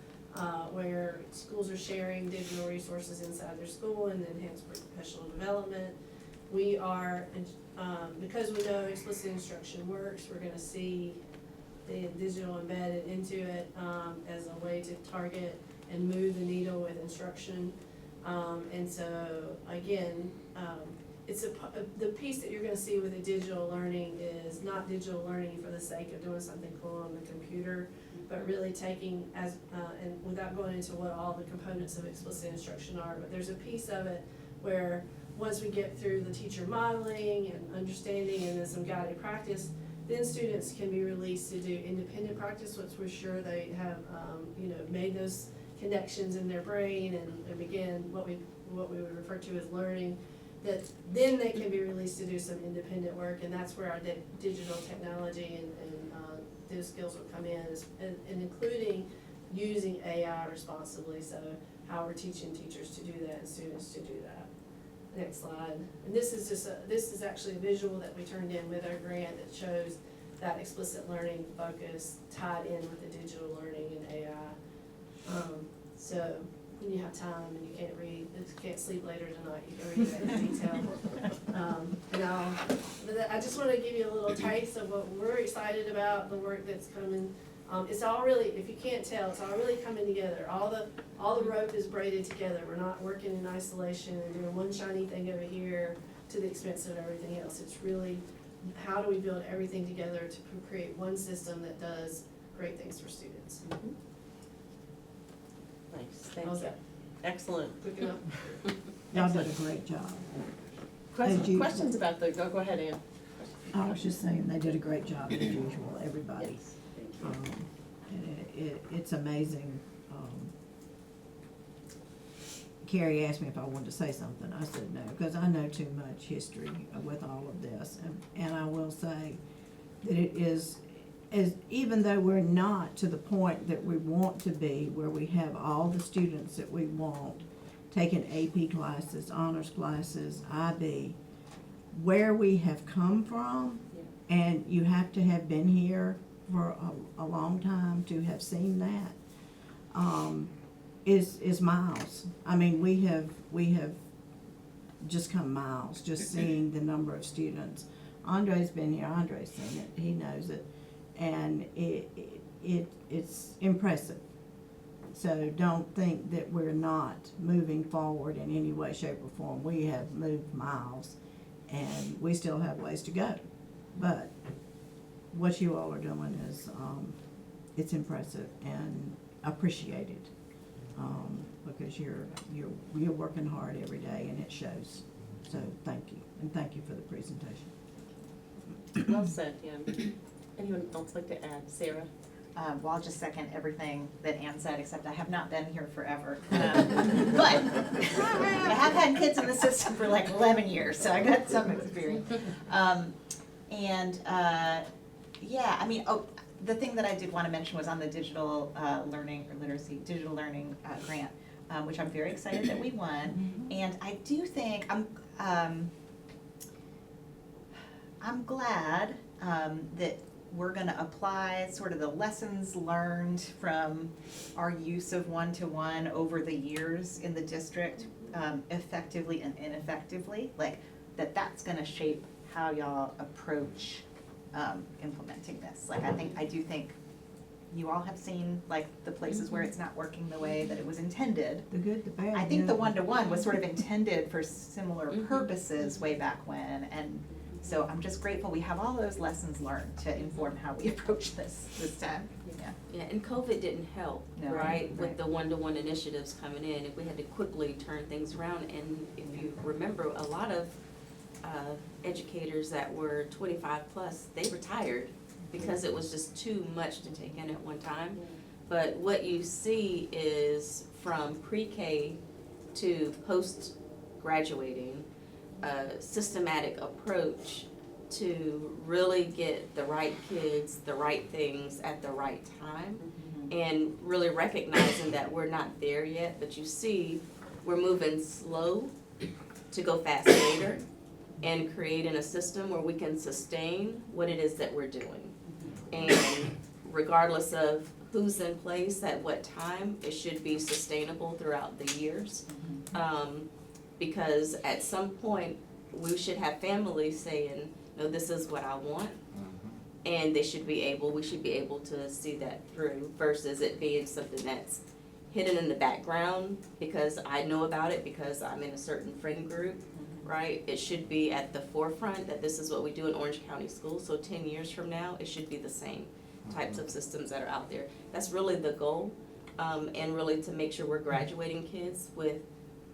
where schools are sharing digital resources inside their school and enhance professional development. we are, because we know explicit instruction works, we're gonna see the digital embedded into it, as a way to target and move the needle with instruction. And so, again, it's the piece that you're gonna see with the digital learning is not digital learning for the sake of doing something cool on the computer, but really taking as, and without going into what all the components of explicit instruction are, but there's a piece of it where once we get through the teacher modeling and understanding and then some guided practice, then students can be released to do independent practice, once we're sure they have, made those connections in their brain and begin what we would refer to as learning, that then they can be released to do some independent work, and that's where our digital technology and those skills will come in, and including using AI responsibly, so how we're teaching teachers to do that and students to do that. Next slide. And this is actually a visual that we turned in with our grant that shows that explicit learning focus tied in with the digital learning and AI. So when you have time and you can't sleep later tonight, you can read that in detail. I just want to give you a little taste of what we're excited about, the work that's coming. It's all really, if you can't tell, it's all really coming together. All the rope is braided together. We're not working in isolation and doing one shiny thing over here to the expense of everything else. It's really, how do we build everything together to create one system that does great things for students? Nice, thank How's you. that? Excellent. Quick enough? Y'all did a great job. Questions about go ahead, Ann. I was just saying, they did a great job as usual, everybody. Yes, thank you. And it's amazing. Carrie asked me if I wanted to say something. I said no, because I know too much history with all of this. And I will say that it is, even though we're not to the point that we want to be, where we have all the students that we want, taking AP classes, honors classes, IB, where we have come from, and you have to have been here for a long time to have seen that, is miles. I mean, we have just come miles, just seeing the number of students. Andre's been here, Andre's seen it, he knows it, and it's impressive. So don't think that we're not moving forward in any way, shape, or form. We have moved miles, and we still have ways to go. But what you all are doing is, it's impressive and appreciated, because you're working hard every day, and it shows. So thank you, and thank you for the presentation. Well said, Ann. Anyone else like to add? Sarah? Well, I'll just second everything that Ann said, except I have not been here forever. But I have had kids in the system for like 11 years, so I got some experience. Yeah, I mean, the thing that I did want to mention was on the digital learning or literacy, digital learning grant, which I'm very excited that we won. And I do think, I'm glad that we're gonna apply sort of the lessons learned from our use of one-to-one over the years in the district, effectively and ineffectively, like that's gonna shape how y'all approach implementing this. Like I do think you all have seen like the places where it's not working the way that it was intended. The good, the bad. I think the one-to-one was sort of intended for similar purposes way back when, and so I'm just grateful we have all those lessons learned to inform how we approach this time. Yeah. Yeah, and COVID didn't help, No, right, right. with the one-to-one initiatives coming in, if we had to quickly turn things around, and if you remember, a lot of educators that were 25 plus, they retired because it was just too much to take in at one time. But what you see is from pre-K to post-graduating, a systematic approach to really get the right kids, the right things at the right time, and really recognizing that we're not there yet, but you see we're moving slow to go fast later, and creating a system where we can sustain what it is that we're doing. And regardless of who's in place at what time, it should be sustainable throughout the years. Because at some point, we should have families saying, no, this is what I want. Mhm. And we should be able to see that through versus it being something that's hidden in the background because I know about it because I'm in a certain friend group, right? It should be at the forefront that this is what we do in Orange County Schools, so 10 years from now, it should be the same types of systems that are out there. That's really the goal, and really to make sure we're graduating kids with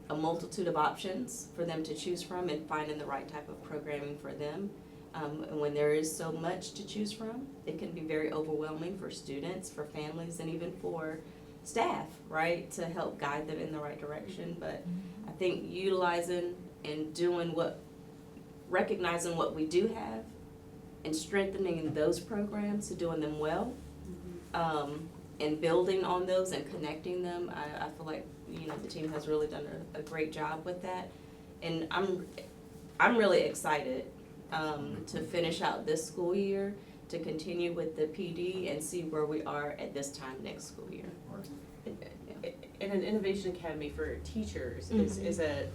a multitude of options for them to choose from and finding the right type of programming for them. And when there is so much to choose from, it can be very overwhelming for students, for families, and even for staff, right, to help guide them in the right direction. But I think utilizing and recognizing what we do have and strengthening those programs, doing them well, and building on those and connecting them, I feel like, the team has really done a great job with that. And I'm really excited to finish out this school year, to continue with the PD and see where we are at this time next school year. And an innovation academy for teachers is a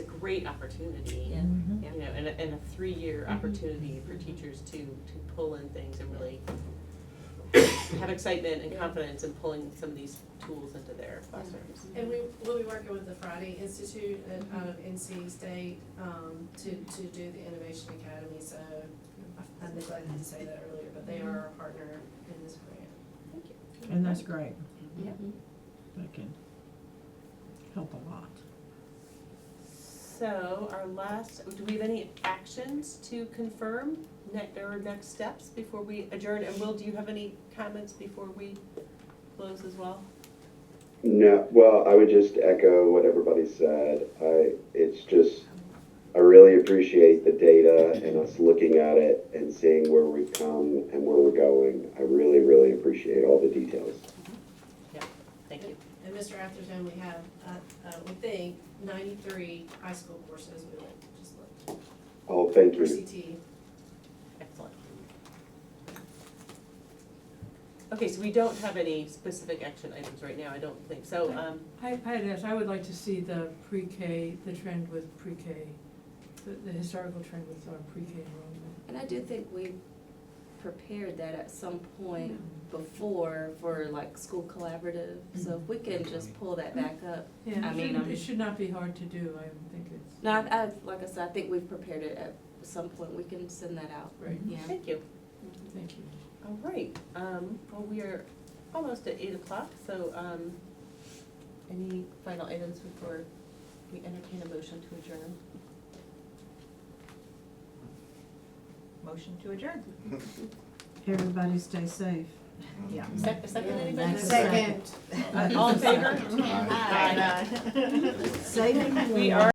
great opportunity. Yeah. And a 3-year opportunity for teachers to pull in things and really have excitement and confidence in pulling some of these tools into their classrooms. And we'll be working with the Friday Institute out of NC State, to do the Innovation Academy, so I neglected to say that earlier, but they are our partner in this grant. Thank you. And that's great. Yep. That can help a lot. So do we have any actions to confirm or next steps before we adjourn? And Will, do you have any comments before we close as well? No, well, I would just echo what everybody said. I really appreciate the data and us looking at it and seeing where we've come and where we're going. I really, really appreciate all the details. Yeah, thank you. And Mr. Atherton, we have, we think, 93 high school courses we just looked. Oh, thank For you. CT. Excellent. Okay, so we don't have any specific action items right now, I don't think. So, I had asked, I would like to see the pre-K, the trend with pre-K, the historical trend with our pre-K enrollment. And I do think we prepared that at some point before for like school collaborative, so if we can just pull that back up. Yeah, I mean, it should not be hard to do, I think it's. No, like I said, I think we've prepared it at some point, we can send that out. Right. Yeah. thank you. Thank you. All right, well, we are almost at 8 o'clock, so, any final items before we entertain a motion to adjourn? Motion to adjourn. Everybody stay safe. Yeah. Second, anybody? Second. All in favor? Aye. Aye. Saving We the are